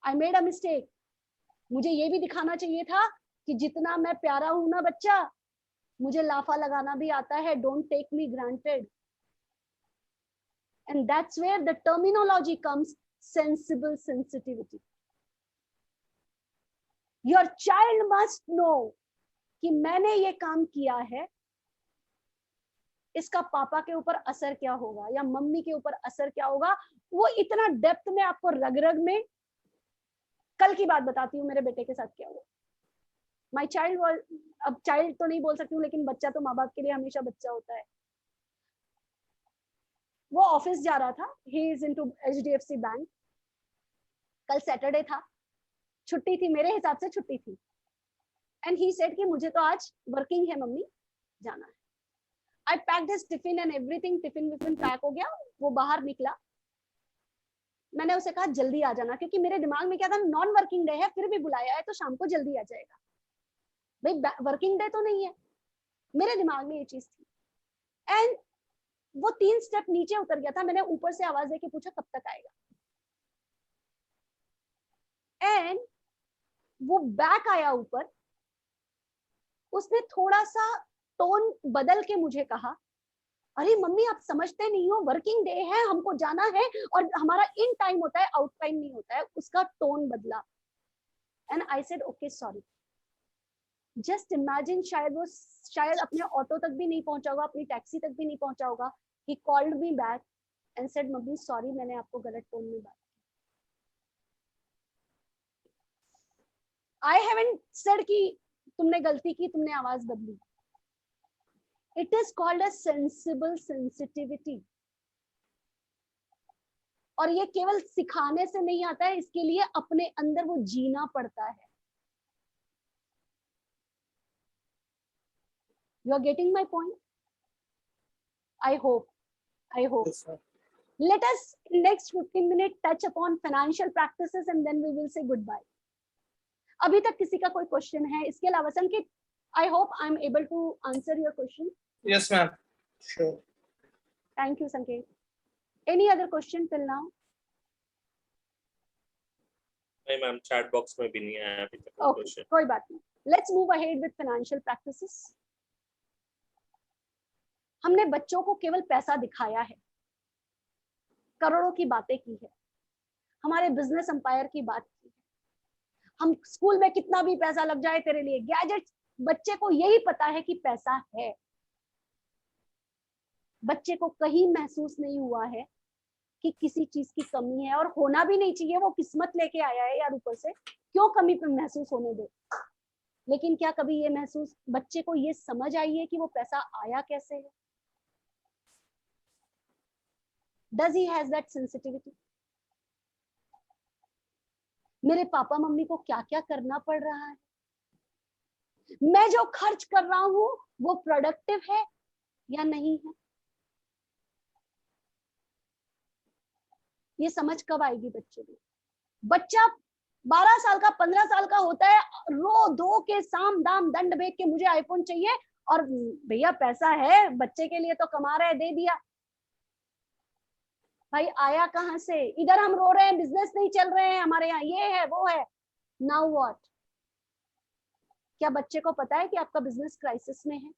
I made a mistake. मुझे ये भी दिखाना चाहिए था कि जितना मैं प्यारा हूं ना बच्चा, मुझे लाफा लगाना भी आता है, don't take me granted. And that's where the terminology comes, sensible sensitivity. Your child must know कि मैंने ये काम किया है, इसका पापा के ऊपर असर क्या होगा या मम्मी के ऊपर असर क्या होगा। वो इतना डेप्थ में आपको रग रग में, कल की बात बताती हूँ मेरे बेटे के साथ क्या हुआ। माई चाइल्ड वॉज, अब चाइल्ड तो नहीं बोल सकती हूँ, लेकिन बच्चा तो माँ बाप के लिए हमेशा बच्चा होता है। वो ऑफिस जा रहा था, he is into HDFC bank. कल सैटरडे था, छुट्टी थी, मेरे हिसाब से छुट्टी थी। एंड ही सेड कि मुझे तो आज वर्किंग है मम्मी, जाना है। I packed his tiffin and everything, tiffin विफिन पैक हो गया, वो बाहर निकला। मैंने उसे कहा जल्दी आ जाना, क्योंकि मेरे दिमाग में क्या था, नॉन वर्किंग डे है, फिर भी बुलाया है तो शाम को जल्दी आ जाएगा। भाई वर्किंग डे तो नहीं है, मेरे दिमाग में ये चीज थी। एंड वो 3 स्टेप नीचे उतर गया था। मैंने ऊपर से आवाज देके पूछा कब तक आएगा, एंड वो बैक आया ऊपर। उसने थोड़ा सा टोन बदल के मुझे कहा, अरे मम्मी आप समझते नहीं हो, वर्किंग डे है, हमको जाना है और हमारा इन टाइम होता है, आउट टाइम नहीं होता है। उसका टोन बदला। And I said okay sorry. Just imagine, शायद अपने ऑटो तक भी नहीं पहुंचा होगा, अपनी टैक्सी तक भी नहीं पहुंचा होगा। He called me back and said mummy sorry, मैंने आपको गलत टोन में बात की। आई हैवंट सेड कि तुमने गलती की, तुमने आवाज बदली। It is called a sensible sensitivity. और ये केवल सिखाने से नहीं आता है, इसके लिए अपने अंदर वो जीना पड़ता है। You are getting my point? I hope, I hope. Yes, sir. Let us next 15 minutes touch upon financial practices and then we will say goodbye. अभी तक किसी का कोई क्वेश्चन है? इसके अलावा संकेत, I hope I am able to answer your question. Yes, ma'am. Sure. Thank you, Sanket. Any other question till now? नहीं मैम, चैट बॉक्स में भी नहीं आया अभी तक Okay, क्वेश्चन। कोई बात नहीं। Let's move ahead with financial practices. हमने बच्चों को केवल पैसा दिखाया है, करोड़ों की बातें की है, हमारे बिजनेस एम्पायर की बात की है, हम स्कूल में कितना भी पैसा लग जाए तेरे लिए, गैजेट्स। बच्चे को यही पता है कि पैसा है। बच्चे को कहीं महसूस नहीं हुआ है कि किसी चीज की कमी है, और होना भी नहीं चाहिए। वो किस्मत लेके आया है यार, ऊपर से क्यों कमी पे महसूस होने दे। लेकिन क्या कभी ये महसूस, बच्चे को ये समझ आई है कि वो पैसा आया कैसे है? Does he has that sensitivity? मेरे पापा मम्मी को क्या क्या करना पड़ रहा है, मैं जो खर्च कर रहा हूं वो प्रोडक्टिव है या नहीं है? ये समझ कब आएगी बच्चे में? बच्चा 12 साल का, 15 साल का होता है, रो दो के साम दाम दंड भेद के मुझे आईफोन चाहिए, और भैया पैसा है, बच्चे के लिए तो कमा रहे, दे दिया। भाई आया कहाँ से? इधर हम रो रहे हैं, बिजनेस नहीं चल रहे हैं हमारे यहाँ, ये है वो है। Now what? क्या बच्चे को पता है कि आपका बिजनेस क्राइसिस में है?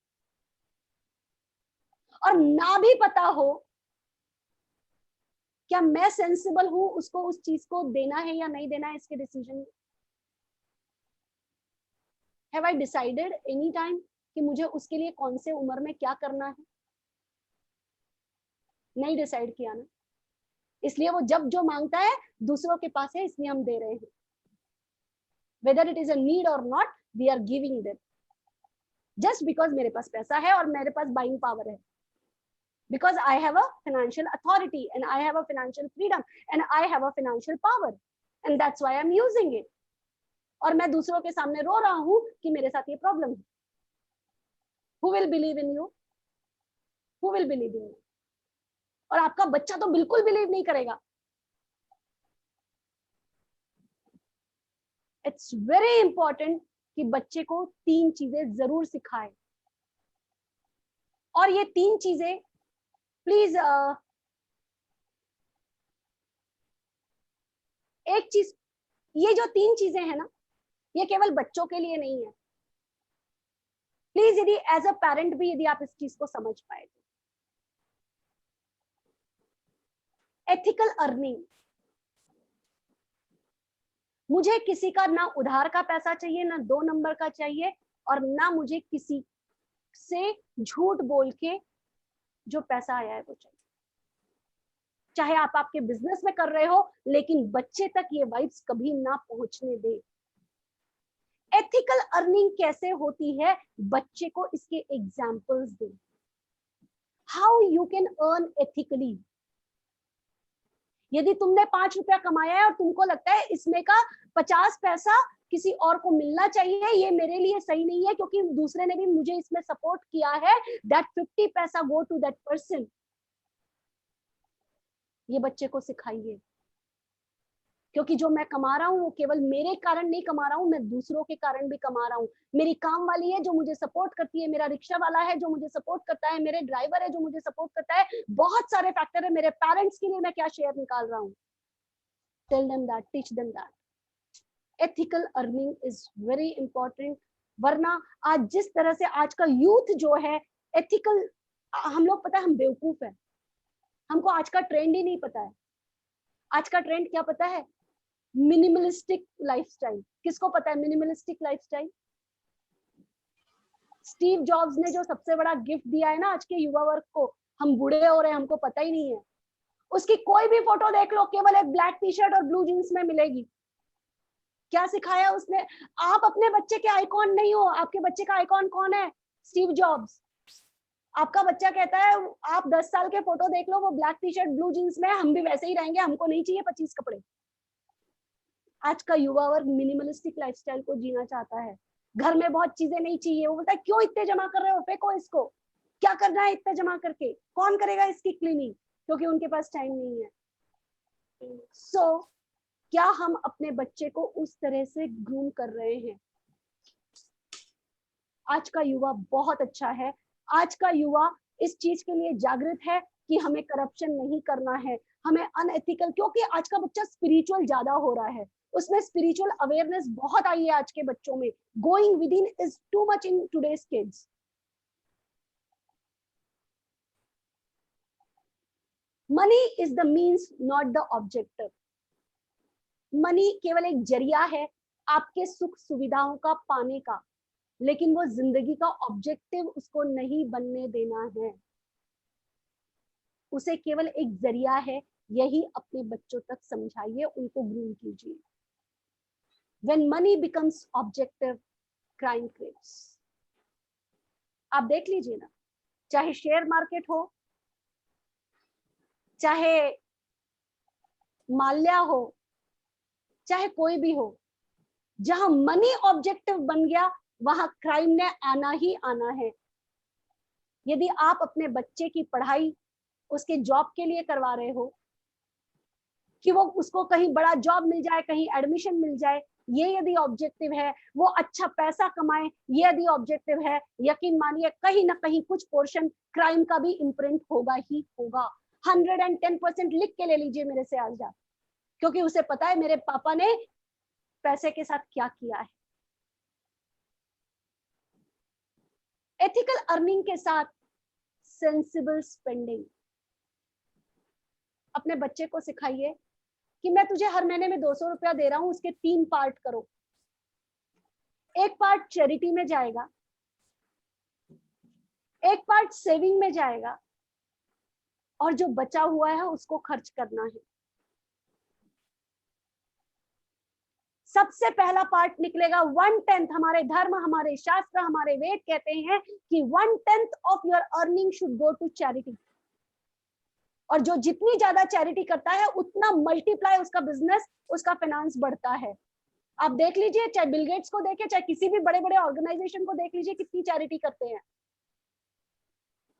और ना भी पता हो, क्या मैं सेंसिबल हूं उसको उस चीज को देना है या नहीं देना है इसके डिसीजन में? Have I decided any time कि मुझे उसके लिए कौन से उम्र में क्या करना है? नहीं डिसाइड किया ना, इसलिए वो जब जो मांगता है दूसरों के पास है, इसलिए हम दे रहे हैं। Whether it is a need or not, we are giving them just because मेरे पास पैसा है और मेरे पास बाइंग पावर है, because I have a financial authority and I have a financial freedom and I have a financial power and that's why I'm using it. और मैं दूसरों के सामने रो रहा हूं कि मेरे साथ ये प्रॉब्लम है। Who will believe in you? Who will believe in you? और आपका बच्चा तो बिल्कुल बिलीव नहीं करेगा। It's very important कि बच्चे को 3 चीजें जरूर सिखाए, और ये 3 चीजें प्लीज एक चीज, ये जो 3 चीजें हैं ना, ये केवल बच्चों के लिए नहीं है। प्लीज यदि एज अ पेरेंट भी यदि आप इस चीज को समझ पाए तो, एथिकल अर्निंग। मुझे किसी का ना उधार का पैसा चाहिए, ना 2 नंबर का चाहिए, और ना मुझे किसी से झूठ बोल के जो पैसा आया है वो चाहिए। चाहे आप आपके बिजनेस में कर रहे हो, लेकिन बच्चे तक ये वाइब्स कभी ना पहुंचने दे। एथिकल अर्निंग कैसे होती है, बच्चे को इसके examples they. How you can earn ethically. यदि तुमने 5 रुपया कमाया है और तुमको लगता है इसमें का 50 पैसा किसी और को मिलना चाहिए, ये मेरे लिए सही नहीं है क्योंकि दूसरे ने भी मुझे इसमें सपोर्ट किया है, दैट 50 पैसा गो टू दैट पर्सन। ये बच्चे को सिखाइए, क्योंकि जो मैं कमा रहा हूं वो केवल मेरे कारण नहीं कमा रहा हूं, मैं दूसरों के कारण भी कमा रहा हूं। मेरी काम वाली है जो मुझे सपोर्ट करती है, मेरा रिक्शा वाला है जो मुझे सपोर्ट करता है, मेरे ड्राइवर है जो मुझे सपोर्ट करता है, बहुत सारे फैक्टर है। मेरे पेरेंट्स के लिए मैं क्या शेयर निकाल रहा हूं। Tell them that, teach them that. Ethical earning is very important, वरना आज जिस तरह से आज का यूथ जो है एथिकल, हम लोग पता है हम बेवकूफ है, हमको आज का ट्रेंड ही नहीं पता है। आज का ट्रेंड क्या पता है? Minimalistic lifestyle. किसको पता है मिनिमलिस्टिक लाइफस्टाइल? स्टीव जॉब्स ने जो सबसे बड़ा गिफ्ट दिया है ना आज के युवा वर्ग को, हम बूढ़े हो रहे हैं हमको पता ही नहीं है। उसकी कोई भी फोटो देख लो, केवल एक ब्लैक टी शर्ट और ब्लू जींस में मिलेगी। क्या सिखाया उसने? आप अपने बच्चे के आइकॉन नहीं हो, आपके बच्चे का आइकॉन कौन है? Steve jobs. आपका बच्चा कहता है आप 10 साल के फोटो देख लो, वो black T shirt blue jeans में, हम भी वैसे ही रहेंगे, हमको नहीं चाहिए 25 कपड़े। आज का युवा वर्ग मिनिमलिस्टिक लाइफस्टाइल को जीना चाहता है। घर में बहुत चीजें नहीं चाहिए, वो बोलता है क्यों इतने जमा कर रहे हो, फेंको इसको, क्या करना है इतने जमा करके, कौन करेगा इसकी क्लीनिंग, क्योंकि उनके पास टाइम नहीं है। सो क्या हम अपने बच्चे को उस तरह से ग्रूम कर रहे हैं? आज का युवा बहुत अच्छा है, आज का युवा इस चीज के लिए जागृत है कि हमें करप्शन नहीं करना है, हमें अनएथिकल, क्योंकि आज का बच्चा स्पिरिचुअल ज्यादा हो रहा है, उसमें स्पिरिचुअल अवेयरनेस बहुत आई है आज के बच्चों में। Going with in is too much in today's kids. Money is the means not the objective. Money केवल एक जरिया है आपके सुख सुविधाओं का पाने का, लेकिन वो जिंदगी का ऑब्जेक्टिव उसको नहीं बनने देना है, उसे केवल एक जरिया है। यही अपने बच्चों तक समझाइए, उनको ग्रूम कीजिए। When money becomes objective, crime creeps. आप देख लीजिए ना, चाहे शेयर मार्केट हो, चाहे माल्या हो, चाहे कोई भी हो, जहां मनी ऑब्जेक्टिव बन गया वहां क्राइम ने आना ही आना है। यदि आप अपने बच्चे की पढ़ाई उसके जॉब के लिए करवा रहे हो कि वो उसको कहीं बड़ा जॉब मिल जाए, कहीं एडमिशन मिल जाए, ये यदि ऑब्जेक्टिव है, वो अच्छा पैसा कमाए, ये यदि ऑब्जेक्टिव है, यकीन मानिए कहीं ना कहीं कुछ पोर्शन क्राइम का भी इम्प्रिंट होगा ही होगा। 110% लिख के ले लीजिए मेरे से आज आप, क्योंकि उसे पता है मेरे पापा ने पैसे के साथ क्या किया है। एथिकल अर्निंग के साथ सेंसिबल स्पेंडिंग। अपने बच्चे को सिखाइए कि मैं तुझे हर महीने में 200 रुपया दे रहा हूं, उसके 3 पार्ट करो। एक पार्ट चैरिटी में जाएगा, एक पार्ट सेविंग में जाएगा, और जो बचा हुआ है उसको खर्च करना है। सबसे पहला पार्ट निकलेगा 1/10। हमारे धर्म, हमारे शास्त्र, हमारे वेद कहते हैं कि 1/10 of your earning should go to charity. और जो जितनी ज्यादा चैरिटी करता है उतना मल्टीप्लाई उसका बिजनेस, उसका फाइनेंस बढ़ता है। आप देख लीजिए, चाहे बिल गेट्स को देखिए, चाहे किसी भी बड़े बड़े ऑर्गेनाइजेशन को देख लीजिए, कितनी चैरिटी करते हैं।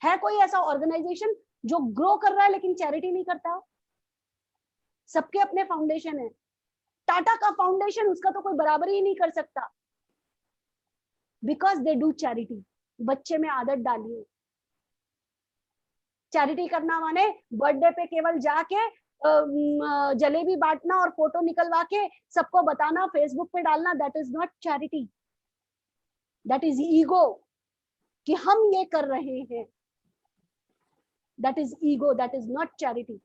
है कोई ऐसा ऑर्गेनाइजेशन जो ग्रो कर रहा है लेकिन चैरिटी नहीं करता? सबके अपने फाउंडेशन है। टाटा का फाउंडेशन, उसका तो कोई बराबरी ही नहीं कर सकता, बिकॉज दे डू चैरिटी। बच्चे में आदत डालिए। चैरिटी करना माने बर्थडे पे केवल जाके जलेबी बांटना और फोटो निकलवा के सबको बताना, फेसबुक पे डालना। That is not charity, that is ego, कि हम ये कर रहे हैं। That is ego, that is not charity.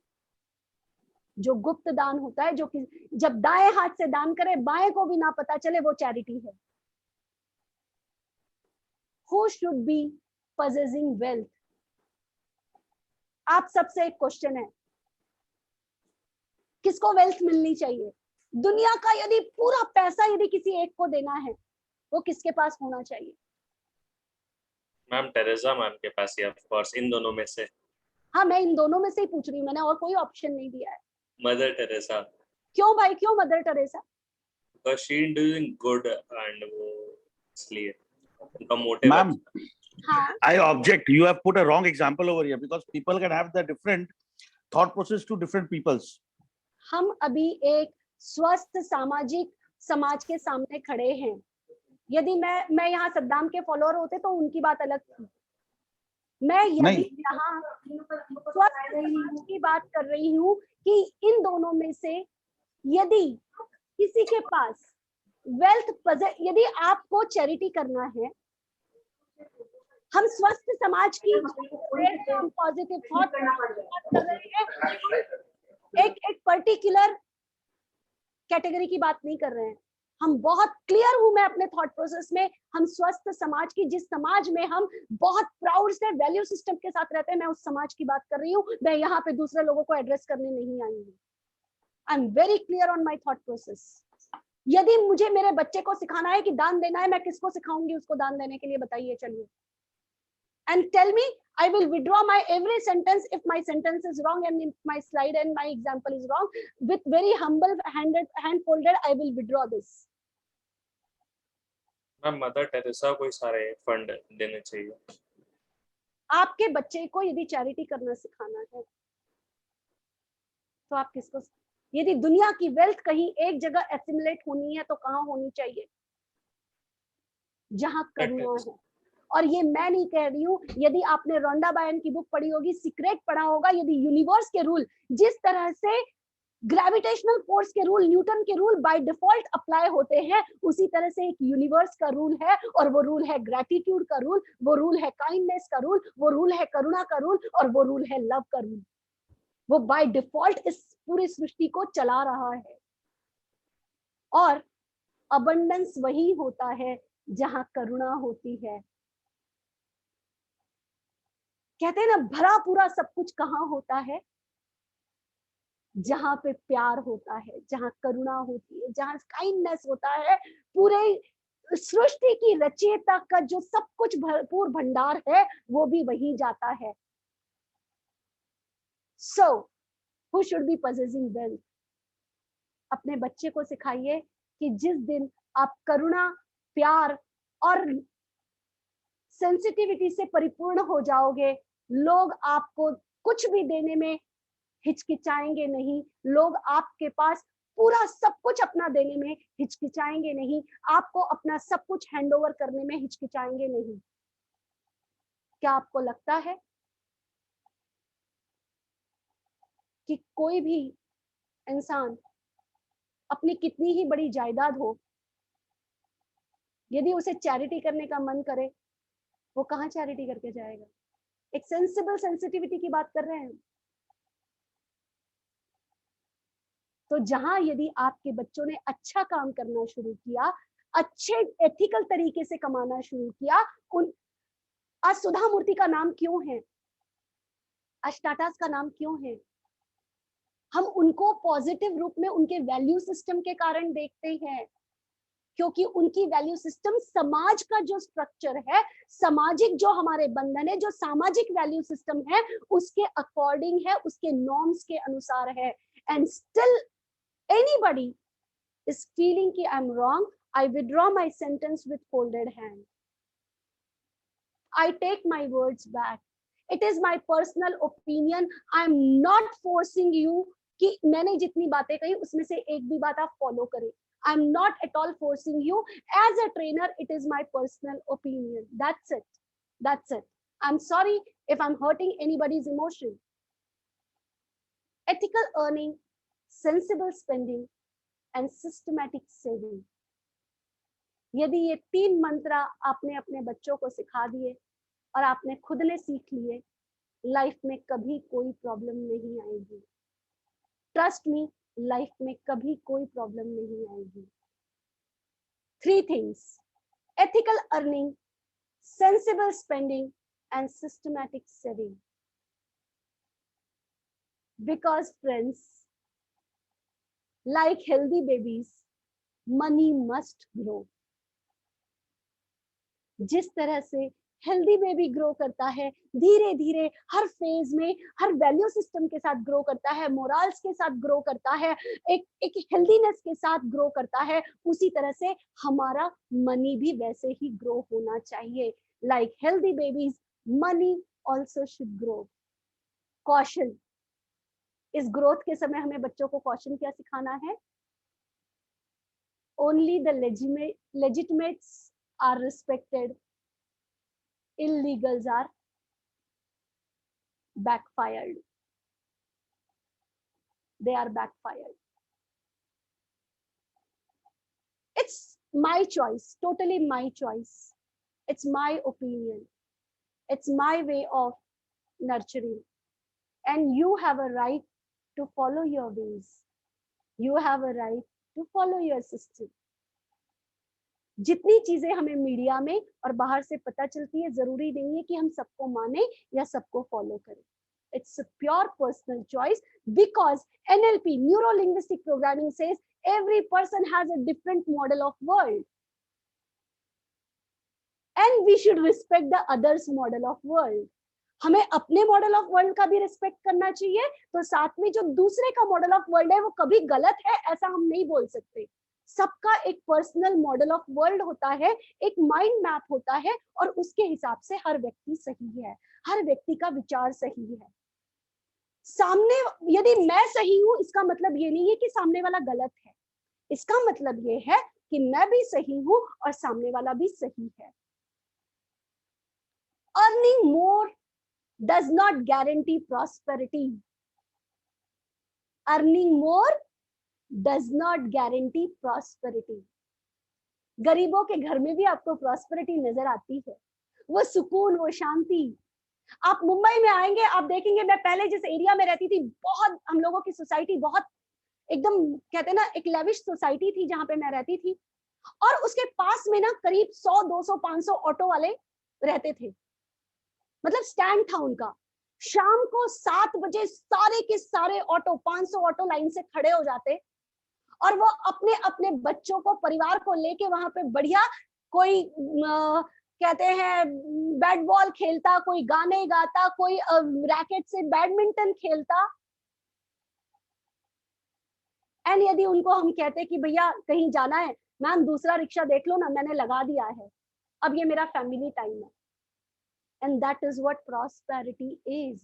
जो गुप्त दान होता है, जो कि जब दाएं हाथ से दान करे, बाएं को भी ना पता चले, वो चैरिटी है। Who should be possessing wealth? आप सबसे एक क्वेश्चन है, किसको वेल्थ मिलनी चाहिए? दुनिया का यदि पूरा पैसा यदि किसी एक को देना है, वो किसके पास होना चाहिए? मैम टेरेसा मैम के पास ही, ऑफ कोर्स, इन दोनों में से। हाँ, मैं इन दोनों में से ही पूछ रही हूँ, मैंने और कोई ऑप्शन नहीं दिया है। Mother Teresa. क्यों भाई, क्यों mother Teresa? Because she is doing good, and वो इसलिए उनका मोटिव। Ma'am, हाँ, I object. You have put a wrong example over here because people can have the different thought process to different people's. हम अभी एक स्वस्थ सामाजिक समाज के सामने खड़े हैं। यदि मैं यहाँ सद्दाम के फॉलोअर होते तो उनकी बात अलग थी। मैं यदि नहीं। यहाँ स्वस्थ समाज की बात कर रही हूँ कि इन दोनों में से यदि किसी के पास वेल्थ, यदि आपको चैरिटी करना है, हम स्वस्थ समाज की हम पॉजिटिव थॉट बात कर रहे हैं, एक पर्टिकुलर कैटेगरी की बात नहीं कर रहे हैं। हम बहुत क्लियर हूं मैं अपने थॉट प्रोसेस में। हम स्वस्थ समाज की, जिस समाज में हम बहुत प्राउड से वैल्यू सिस्टम के साथ रहते हैं, मैं उस समाज की बात कर रही हूँ। मैं यहाँ पे दूसरे लोगों को एड्रेस करने नहीं आई हूँ। I am very clear on my thought process. यदि मुझे मेरे बच्चे को सिखाना है कि दान देना है, मैं किसको सिखाऊंगी उसको दान देने के लिए? बताइए, चलिए। And tell me, I will withdraw my every sentence if my sentence is wrong and if my slide and my example is wrong. With very humble hand folded, I will withdraw this. Ma'am mother Teresa को ही सारे फंड देने चाहिए। आपके बच्चे को यदि चैरिटी करना सिखाना है तो आप किसको? यदि दुनिया की वेल्थ कहीं एक जगह एसिमुलेट होनी है तो कहाँ होनी चाहिए? जहां करुणा है। और ये मैं नहीं कह रही हूँ, यदि आपने रोंडा बायन की बुक पढ़ी होगी, सीक्रेट पढ़ा होगा, यदि यूनिवर्स के रूल, जिस तरह से ग्रेविटेशनल फोर्स के रूल, न्यूटन के रूल बाय डिफॉल्ट अप्लाई होते हैं, उसी तरह से एक यूनिवर्स का रूल है। और वो रूल है ग्रेटिट्यूड का रूल, वो रूल है काइंडनेस का रूल, वो रूल है करुणा का रूल, और वो रूल है लव का रूल। वो बाय डिफॉल्ट इस पूरी सृष्टि को चला रहा है। और अबंडेंस वही होता है जहां करुणा होती है। कहते हैं ना, भरा पूरा सब कुछ कहाँ होता है? जहां पे प्यार होता है, जहां करुणा होती है, जहां काइंडनेस होता है। पूरे सृष्टि की रचयिता का जो सब कुछ भरपूर भंडार है, वो भी वही जाता है। So, who should be possessing wealth? अपने बच्चे को सिखाइए कि जिस दिन आप करुणा, प्यार और सेंसिटिविटी से परिपूर्ण हो जाओगे, लोग आपको कुछ भी देने में हिचकिचाएंगे नहीं। लोग आपके पास पूरा सब कुछ अपना देने में हिचकिचाएंगे नहीं। आपको अपना सब कुछ हैंडओवर करने में हिचकिचाएंगे नहीं। क्या आपको लगता है कि कोई भी इंसान अपनी कितनी ही बड़ी जायदाद हो, यदि उसे चैरिटी करने का मन करे, वो कहाँ चैरिटी करके जाएगा? एक सेंसिबल सेंसिटिविटी की बात कर रहे हैं। तो जहां यदि आपके बच्चों ने अच्छा काम करना शुरू किया, अच्छे एथिकल तरीके से कमाना शुरू किया, उन आज सुधा मूर्ति का नाम क्यों है, आज टाटास का नाम क्यों है? हम उनको पॉजिटिव रूप में उनके वैल्यू सिस्टम के कारण देखते हैं, क्योंकि उनकी वैल्यू सिस्टम समाज का जो स्ट्रक्चर है, सामाजिक जो हमारे बंधन है, जो सामाजिक वैल्यू सिस्टम है, उसके अकॉर्डिंग है, उसके नॉर्म्स के अनुसार है। And still anybody is feeling कि I am wrong, I withdraw my sentence with folded hand. I take my words back. It is my personal opinion. I am not forcing you कि मैंने जितनी बातें कही उसमें से एक भी बात आप फॉलो करें. I am not at all forcing you. As a trainer, it is my personal opinion. That's it. That's it. I'm sorry if I'm hurting anybody's emotion. Ethical earning, sensible spending, and systematic saving. यदि ये 3 मंत्र आपने अपने बच्चों को सिखा दिए और आपने खुद ने सीख लिए, लाइफ में कभी कोई प्रॉब्लम नहीं आएगी. ट्रस्ट मी, लाइफ में कभी कोई प्रॉब्लम नहीं आएगी. 3 things: ethical earning, sensible spending, and systematic saving. Because friends, like healthy babies, money must grow. जिस तरह से हेल्दी बेबी ग्रो करता है, धीरे धीरे हर फेज में हर वैल्यू सिस्टम के साथ ग्रो करता है, मोरल्स के साथ ग्रो करता है, एक हेल्दीनेस के साथ ग्रो करता है, उसी तरह से हमारा मनी भी वैसे ही ग्रो होना चाहिए. Like healthy babies, money also should grow. Caution. इस ग्रोथ के समय हमें बच्चों को कॉशन क्या सिखाना है? Only the legitimates are respected, illegals are backfired. They are backfired. It's my choice, totally my choice. It's my opinion. It's my way of nurturing. And you have a right to follow your ways. You have a right to follow your system. जितनी चीजें हमें मीडिया में और बाहर से पता चलती है, जरूरी नहीं है कि हम सबको माने या सबको फॉलो करें. It's a pure personal choice because NLP, Neuro Linguistic Programming, says every person has a different model of world. And we should respect the others' model of world. हमें अपने मॉडल ऑफ वर्ल्ड का भी रिस्पेक्ट करना चाहिए, तो साथ में जो दूसरे का मॉडल ऑफ वर्ल्ड है वो कभी गलत है ऐसा हम नहीं बोल सकते. सबका एक पर्सनल मॉडल ऑफ वर्ल्ड होता है, एक माइंड मैप होता है, और उसके हिसाब से हर व्यक्ति सही है, हर व्यक्ति का विचार सही है. सामने यदि मैं सही हूं, इसका मतलब ये नहीं है कि सामने वाला गलत है. इसका मतलब ये है कि मैं भी सही हूं और सामने वाला भी सही है. Earning more does not guarantee prosperity. Earning more does not guarantee prosperity. गरीबों के घर में भी आपको प्रॉस्पेरिटी नजर आती है, वो सुकून, वो शांति. आप मुंबई में आएंगे, आप देखेंगे, मैं पहले जिस एरिया में रहती थी, बहुत हम लोगों की सोसाइटी बहुत एकदम कहते हैं ना, एक लेविश सोसाइटी थी जहां पे मैं रहती थी, और उसके पास में ना करीब 100, 200, 500 ऑटो वाले रहते थे. मतलब स्टैंड था उनका. शाम को 7 बजे सारे के सारे ऑटो, 500 ऑटो लाइन से खड़े हो जाते, और वो अपने अपने बच्चों को, परिवार को लेके वहां पे बढ़िया कोई कहते हैं बैट बॉल खेलता, कोई गाने गाता, कोई रैकेट से बैडमिंटन खेलता. एंड यदि उनको हम कहते कि भैया कहीं जाना है, मैम दूसरा रिक्शा देख लो ना, मैंने लगा दिया है, अब ये मेरा फैमिली टाइम है. And that is what prosperity is.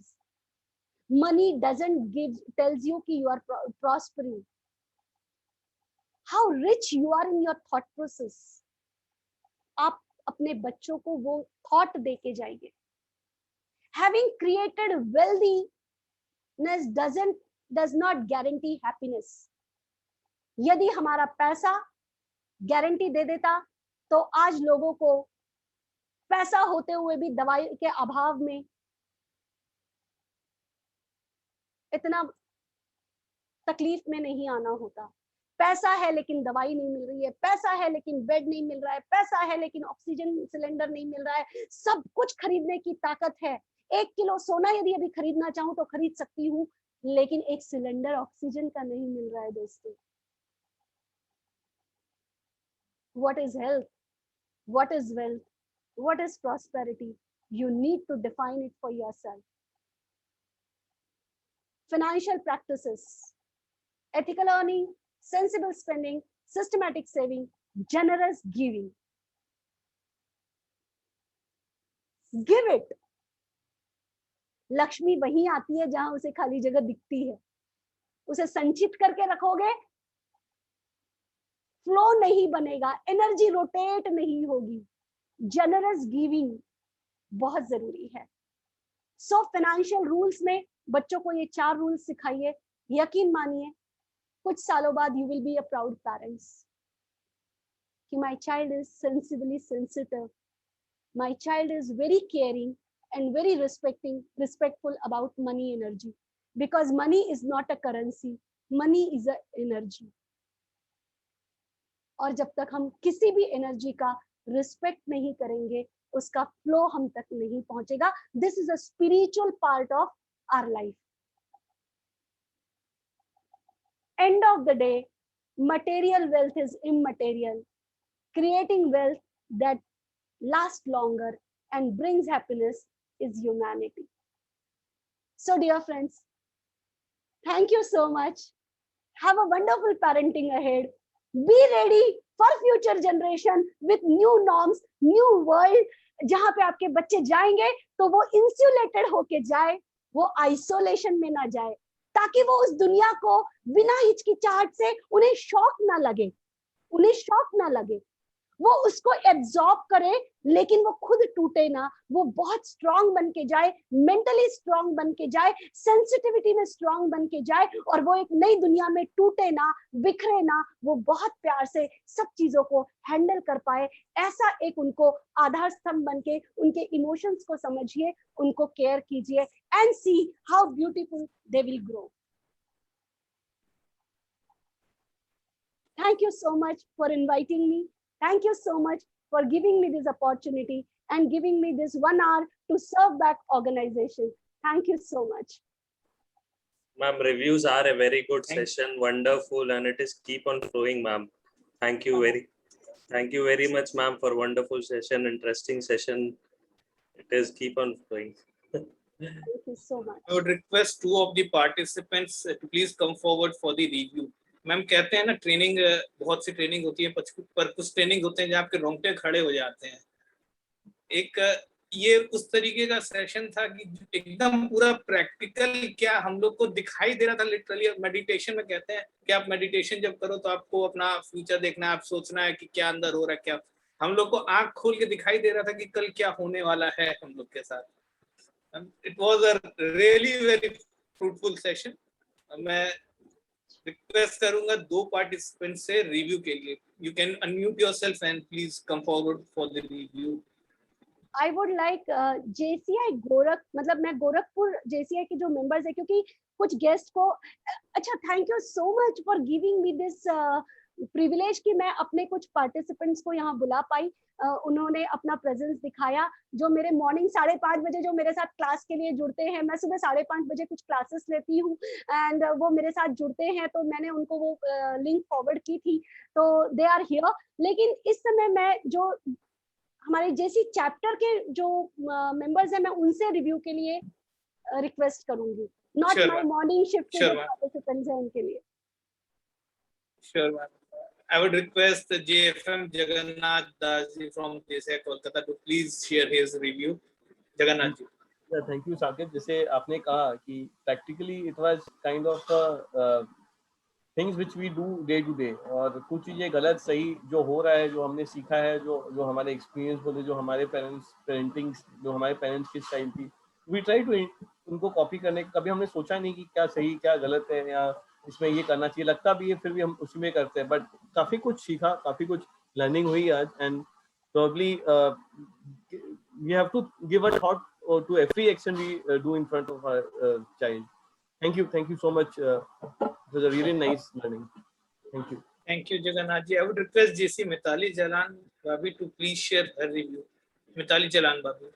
Money doesn't tells you कि you are prospering. How rich you are in your thought process. आप अपने बच्चों को वो thought देके जाइए. Having created wealthiness doesn't does not guarantee happiness. यदि हमारा पैसा गारंटी दे देता तो आज लोगों को पैसा होते हुए भी दवाई के अभाव में इतना तकलीफ में नहीं आना होता। पैसा है लेकिन दवाई नहीं मिल रही है, पैसा है लेकिन बेड नहीं मिल रहा है, पैसा है लेकिन ऑक्सीजन सिलेंडर नहीं मिल रहा है, सब कुछ खरीदने की ताकत है। 1 किलो सोना यदि अभी खरीदना चाहूं तो खरीद सकती हूँ, लेकिन एक सिलेंडर ऑक्सीजन का नहीं मिल रहा है दोस्तों। What is health? What is wealth? What is prosperity? You need to define it for yourself. Financial practices, ethical earning, sensible spending, systematic saving, generous giving. Give it. Lakshmi वहीं आती है जहां उसे खाली जगह दिखती है। उसे संचित करके रखोगे, फ्लो नहीं बनेगा, एनर्जी रोटेट नहीं होगी। जनरस गिविंग बहुत जरूरी है। सो फाइनेंशियल रूल्स में बच्चों को ये 4 रूल्स सिखाइए। यकीन मानिए कुछ सालों बाद you will be a proud parents कि my child is sensibly sensitive, my child is very caring and very respectful about money energy, because money is not a currency, money is a energy. और जब तक हम किसी भी एनर्जी का रिस्पेक्ट नहीं करेंगे, उसका फ्लो हम तक नहीं पहुंचेगा। This is a spiritual part of our life. End of the day, material wealth is immaterial. Creating wealth that lasts longer and brings happiness is humanity. So dear friends, thank you so much. Have a wonderful parenting ahead. Be ready for future generation with new norms, new world. जहां पे आपके बच्चे जाएंगे तो वो इंसुलेटेड होके जाए, वो आइसोलेशन में ना जाए, ताकि वो उस दुनिया को बिना हिचकिचाहट से उन्हें शॉक ना लगे, उन्हें शॉक ना लगे, वो उसको एब्जॉर्ब करे, लेकिन वो खुद टूटे ना, वो बहुत स्ट्रांग बन के जाए, मेंटली स्ट्रांग बन के जाए, सेंसिटिविटी में स्ट्रांग बन के जाए, और वो एक नई दुनिया में टूटे ना, बिखरे ना, वो बहुत प्यार से सब चीजों को हैंडल कर पाए। ऐसा एक उनको आधार स्तंभ बन के उनके इमोशंस को समझिए, उनको केयर कीजिए, and see how beautiful they will grow. Thank you so much for inviting me. Thank you so much for giving me this opportunity and giving me this 1 hour to serve back organization. Thank you so much. Ma'am, reviews are a very good session, wonderful, and it is keep on flowing, ma'am. Thank you very much, ma'am, for wonderful session, interesting session. It is keep on flowing. Thank you so much. I would request 2 of the participants to please come forward for the review. Ma'am कहते हैं ना, ट्रेनिंग बहुत सी ट्रेनिंग होती है, पर कुछ ट्रेनिंग होते हैं जहाँ आपके रोंगटे खड़े हो जाते हैं। एक ये उस तरीके का सेशन था कि एकदम पूरा प्रैक्टिकल क्या हम लोग को दिखाई दे रहा था लिटरली। मेडिटेशन में कहते हैं कि आप मेडिटेशन जब करो तो आपको अपना फ्यूचर देखना है, आप सोचना है कि क्या अंदर हो रहा है, क्या हम लोग को आंख खोल के दिखाई दे रहा था कि कल क्या होने वाला है हम लोग के साथ। It was a really very fruitful session. मैं रिक्वेस्ट करूंगा 2 पार्टिसिपेंट से रिव्यू के लिए। You can unmute yourself and please come forward for the review. I would like JCI Gorakh, मतलब मैं गोरखपुर JCI के जो मेंबर्स है, क्योंकि कुछ गेस्ट को, अच्छा thank you so much for giving me this privilege कि मैं अपने कुछ पार्टिसिपेंट्स को यहाँ बुला पाई। उन्होंने अपना प्रेजेंस दिखाया, जो मेरे मॉर्निंग 5:30 बजे जो मेरे साथ क्लास के लिए जुड़ते हैं। मैं सुबह 5:30 बजे कुछ क्लासेस लेती हूँ एंड वो मेरे साथ जुड़ते हैं, तो मैंने उनको वो लिंक फॉरवर्ड की थी, तो दे आर हियर। लेकिन इस समय मैं जो हमारे जेसी चैप्टर के जो मेंबर्स हैं, मैं उनसे रिव्यू के लिए रिक्वेस्ट करूंगी, नॉट माय मॉर्निंग शिफ्ट के जो पार्टिसिपेंट्स हैं उनके लिए। Sure ma'am. I would request JFM Jagannath Das ji from JCI Kolkata to please share his review. Jagannath ji. Yeah, thank you Saket. जैसे आपने कहा कि practically it was kind of things which we do day to day, और कुछ चीज़ें गलत सही जो हो रहा है, जो हमने सीखा है, जो हमारे एक्सपीरियंस बोले, जो हमारे पेरेंट्स पेरेंटिंग, जो हमारे पेरेंट्स की स्टाइल थी, we try to उनको कॉपी करने कभी हमने सोचा नहीं कि क्या सही क्या गलत है या इसमें ये करना चाहिए, लगता भी है फिर भी हम उसी में करते हैं, बट काफी कुछ सीखा, काफी कुछ लर्निंग हुई आज, and probably we have to give a thought to every action we do in front of our child. Thank you so much. It was a really nice learning. Thank you. Thank you, Jagannath ji. I would request JC Mitali Jalan Bhabi to please share her review. Mitali Jalan Bhabi.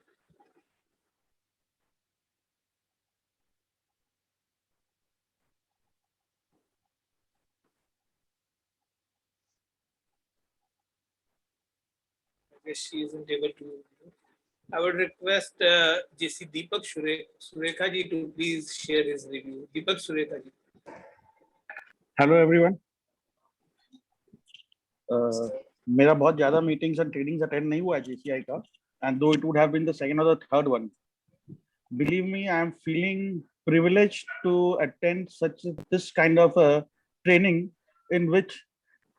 I guess she isn't able to. I would request JC Deepak Surekha ji to please share his review. Deepak Surekha ji. Hello everyone. मेरा बहुत ज्यादा मीटिंग्स एंड ट्रेनिंग्स अटेंड नहीं हुआ है जेसीआई का, and though it would have been the second or the third one, believe me I am feeling privileged to attend such this kind of training in which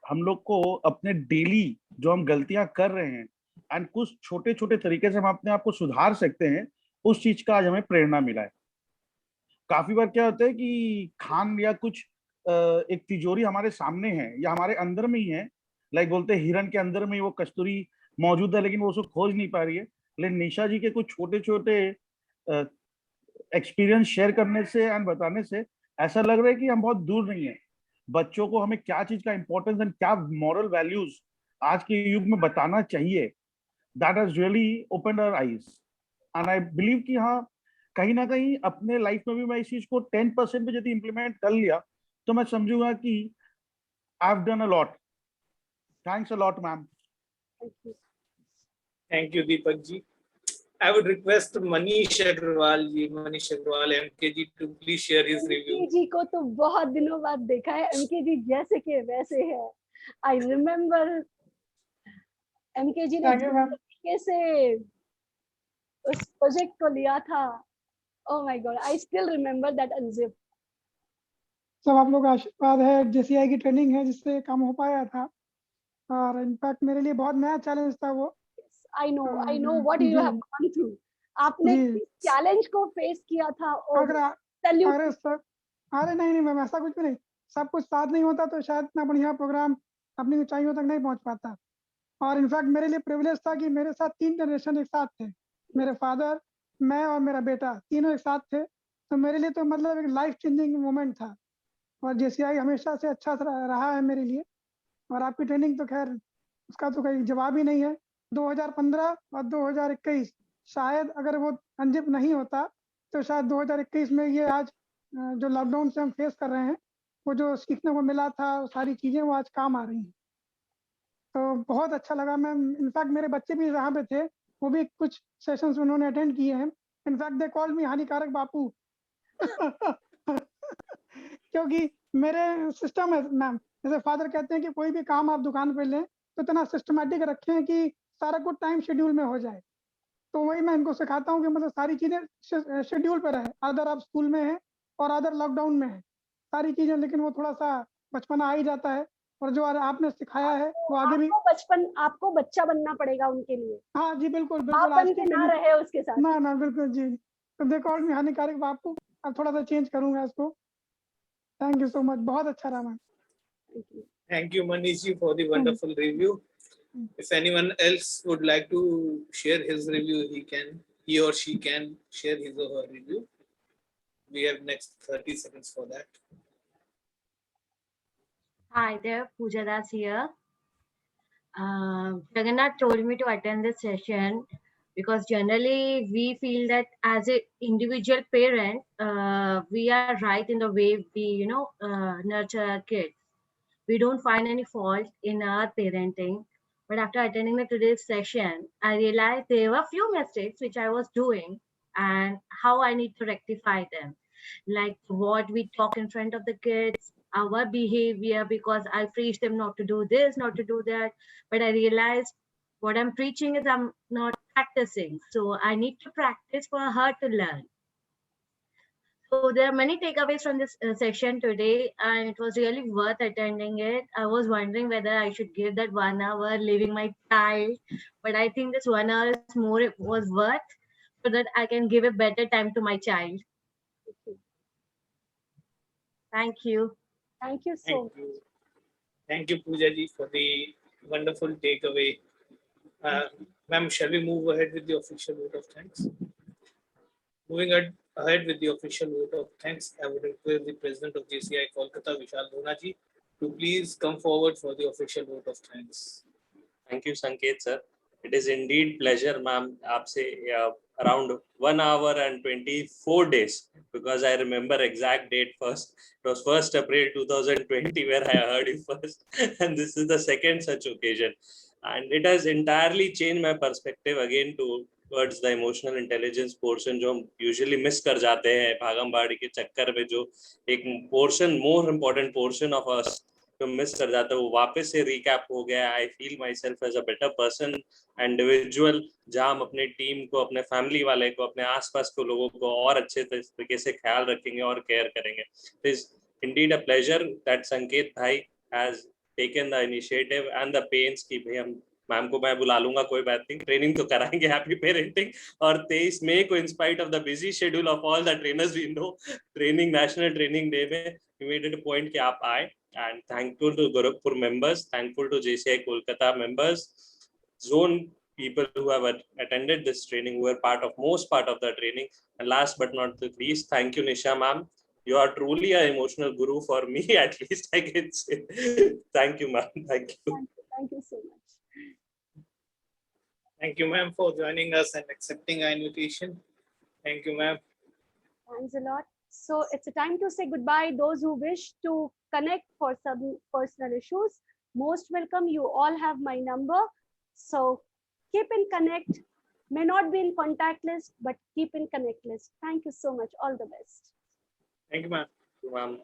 हम लोग को अपने डेली जो हम गलतियां कर रहे हैं एंड कुछ छोटे छोटे तरीके से हम अपने आप को सुधार सकते हैं, उस चीज का आज हमें प्रेरणा मिला है। काफी बार क्या होता है कि खान या कुछ एक तिजोरी हमारे सामने है या हमारे अंदर में ही है, लाइक बोलते हैं हिरन के अंदर में ही वो कस्तूरी मौजूद है लेकिन वो उसको खोज नहीं पा रही है। लेकिन निशा जी के कुछ छोटे छोटे एक्सपीरियंस शेयर करने से एंड बताने से ऐसा लग रहा है कि हम बहुत दूर नहीं है। बच्चों को हमें क्या चीज का इंपॉर्टेंस एंड क्या मॉरल वैल्यूज आज के युग में बताना चाहिए, that has really opened our eyes, and I believe कि हाँ कहीं ना कहीं अपने लाइफ में भी मैं इस चीज को 10% भी यदि इम्प्लीमेंट कर लिया तो मैं समझूंगा कि I have done a lot. Thanks a lot ma'am. Thank you, Deepak ji. I would request Manish Agrawal ji, MK ji to please share his review. MK जी को तो बहुत दिनों बाद देखा है, MK जी जैसे के वैसे है। I remember MK जी ने जिस तरीके से उस प्रोजेक्ट को लिया था, oh my God, I still remember that unzip. सब आप लोग आशीर्वाद है, जेसीआई की ट्रेनिंग है जिससे काम हो पाया था, और इनफैक्ट मेरे लिए बहुत नया चैलेंज था वो। I know what you have gone through. आपने इस चैलेंज को फेस किया था और अरे नहीं मैम, ऐसा कुछ भी नहीं। सब कुछ साथ नहीं होता तो शायद इतना बढ़िया प्रोग्राम अपनी ऊंचाइयों तक नहीं पहुंच पाता। और इनफैक्ट मेरे लिए प्रिविलेज था कि मेरे साथ 3 जनरेशन एक साथ थे, मेरे फादर, मैं और मेरा बेटा, तीनों एक साथ थे। तो मेरे लिए तो मतलब एक लाइफ चेंजिंग मोमेंट था, और जेसीआई हमेशा से अच्छा रहा है मेरे लिए। और आपकी ट्रेनिंग तो खैर उसका तो कोई जवाब ही नहीं है। 2015 और 2021 शायद अगर वो अनजिप नहीं होता तो शायद 2021 में ये आज जो लॉकडाउन से हम फेस कर रहे हैं, वो जो सीखने को मिला था वो सारी चीज़ें वो आज काम आ रही हैं। तो बहुत अच्छा लगा मैम। इनफैक्ट मेरे बच्चे भी यहाँ पे थे, वो भी कुछ सेशंस उन्होंने अटेंड किए हैं। इनफैक्ट दे कॉल्ड मी हानिकारक बापू क्योंकि मेरे सिस्टम है मैम, जैसे फादर कहते हैं कि कोई भी काम आप दुकान पे लें तो इतना सिस्टमेटिक रखें कि सारा कुछ टाइम शेड्यूल में हो जाए। तो वही मैं इनको सिखाता हूँ कि मतलब सारी चीज़ें शेड्यूल पे रहे, अदर आप स्कूल में हैं और अदर लॉकडाउन में है सारी चीज़ें, लेकिन वो थोड़ा सा बचपना आ ही जाता है। और जो आपने सिखाया है वो आगे भी आपको बच्चा बनना पड़ेगा उनके लिए। हाँ जी बिल्कुल आप बन के ना रहे उसके साथ। ना बिल्कुल जी। तो दे कॉल्ड मी हानिकारक बापू, अब थोड़ा सा चेंज करूंगा इसको। थैंक यू सो मच, बहुत अच्छा रहा ma'am. Thank you, Manish ji, for the wonderful review. If anyone else would like to share his review, he or she can share his or her review. We have next 30 seconds for that. Hi there, Pooja Das here. Jagannath told me to attend this session because generally we feel that as an individual parent, we are right in the way we, nurture our kids. We don't find any fault in our parenting. But after attending today's session, I realized there were a few mistakes which I was doing and how I need to rectify them. Like what we talk in front of the kids, our behavior, because I preach them not to do this, not to do that. But I realized what I'm preaching is I'm not practicing. So I need to practice for her to learn. So there are many takeaways from this session today, and it was really worth attending it. I was wondering whether I should give that 1 hour leaving my child, but I think this 1 hour is more was worth so that I can give a better time to my child. Thank you. Thank you so Thank much. you. Thank you, Pooja ji, for the wonderful takeaway. Ma'am, shall we move ahead with the official vote of thanks? Moving ahead with the official vote of thanks, I would request the President of JCI Kolkata, Vishal Dona ji, to please come forward for the official vote of thanks. Thank you, Sanket sir. It is indeed pleasure, ma'am, आपसे around 1 hour and 24 days, because I remember exact date first. It was 1st April 2020 where I heard you first, and this is the second such occasion. And it has entirely changed my perspective again towards the emotional intelligence portion, जो हम usually miss कर जाते हैं भागम भाड़ी के चक्कर में, जो एक portion, more important portion of us जो मिस कर जाता है, वो वापस से रिकैप हो गया. I feel myself as a better person, individual, जहाँ हम अपने टीम को, अपने फैमिली वाले को, अपने आसपास के लोगों को और अच्छे तरीके से ख्याल रखेंगे और केयर करेंगे. Is indeed a pleasure that Sanket भाई has taken the initiative and the pains की भाई हम मैम को मैं बुला लूंगा, कोई बात नहीं, ट्रेनिंग तो कराएंगे हैप्पी पेरेंटिंग. और 23 मई को, in spite of the busy schedule of all the trainers we know, training national training day में मेड इट अ पॉइंट कि आप आए. And thankful to Gorakhpur members, thankful to JCI Kolkata members, zone people who have attended this training, who were most part of the training. And last but not the least, thank you, Nisha ma'am. You are truly an emotional guru for me, at least I can say. Thank you, ma'am. Thank you. Thank you so much. Thank you, ma'am, for joining us and accepting our invitation. Thank you, ma'am. Thanks a lot. So it's a time to say goodbye. Those who wish to connect for some personal issues, most welcome. You all have my number. So keep in connect. May not be in contact list, but keep in connect list. Thank you so much. All the best. Thank you, ma'am. Ma'am.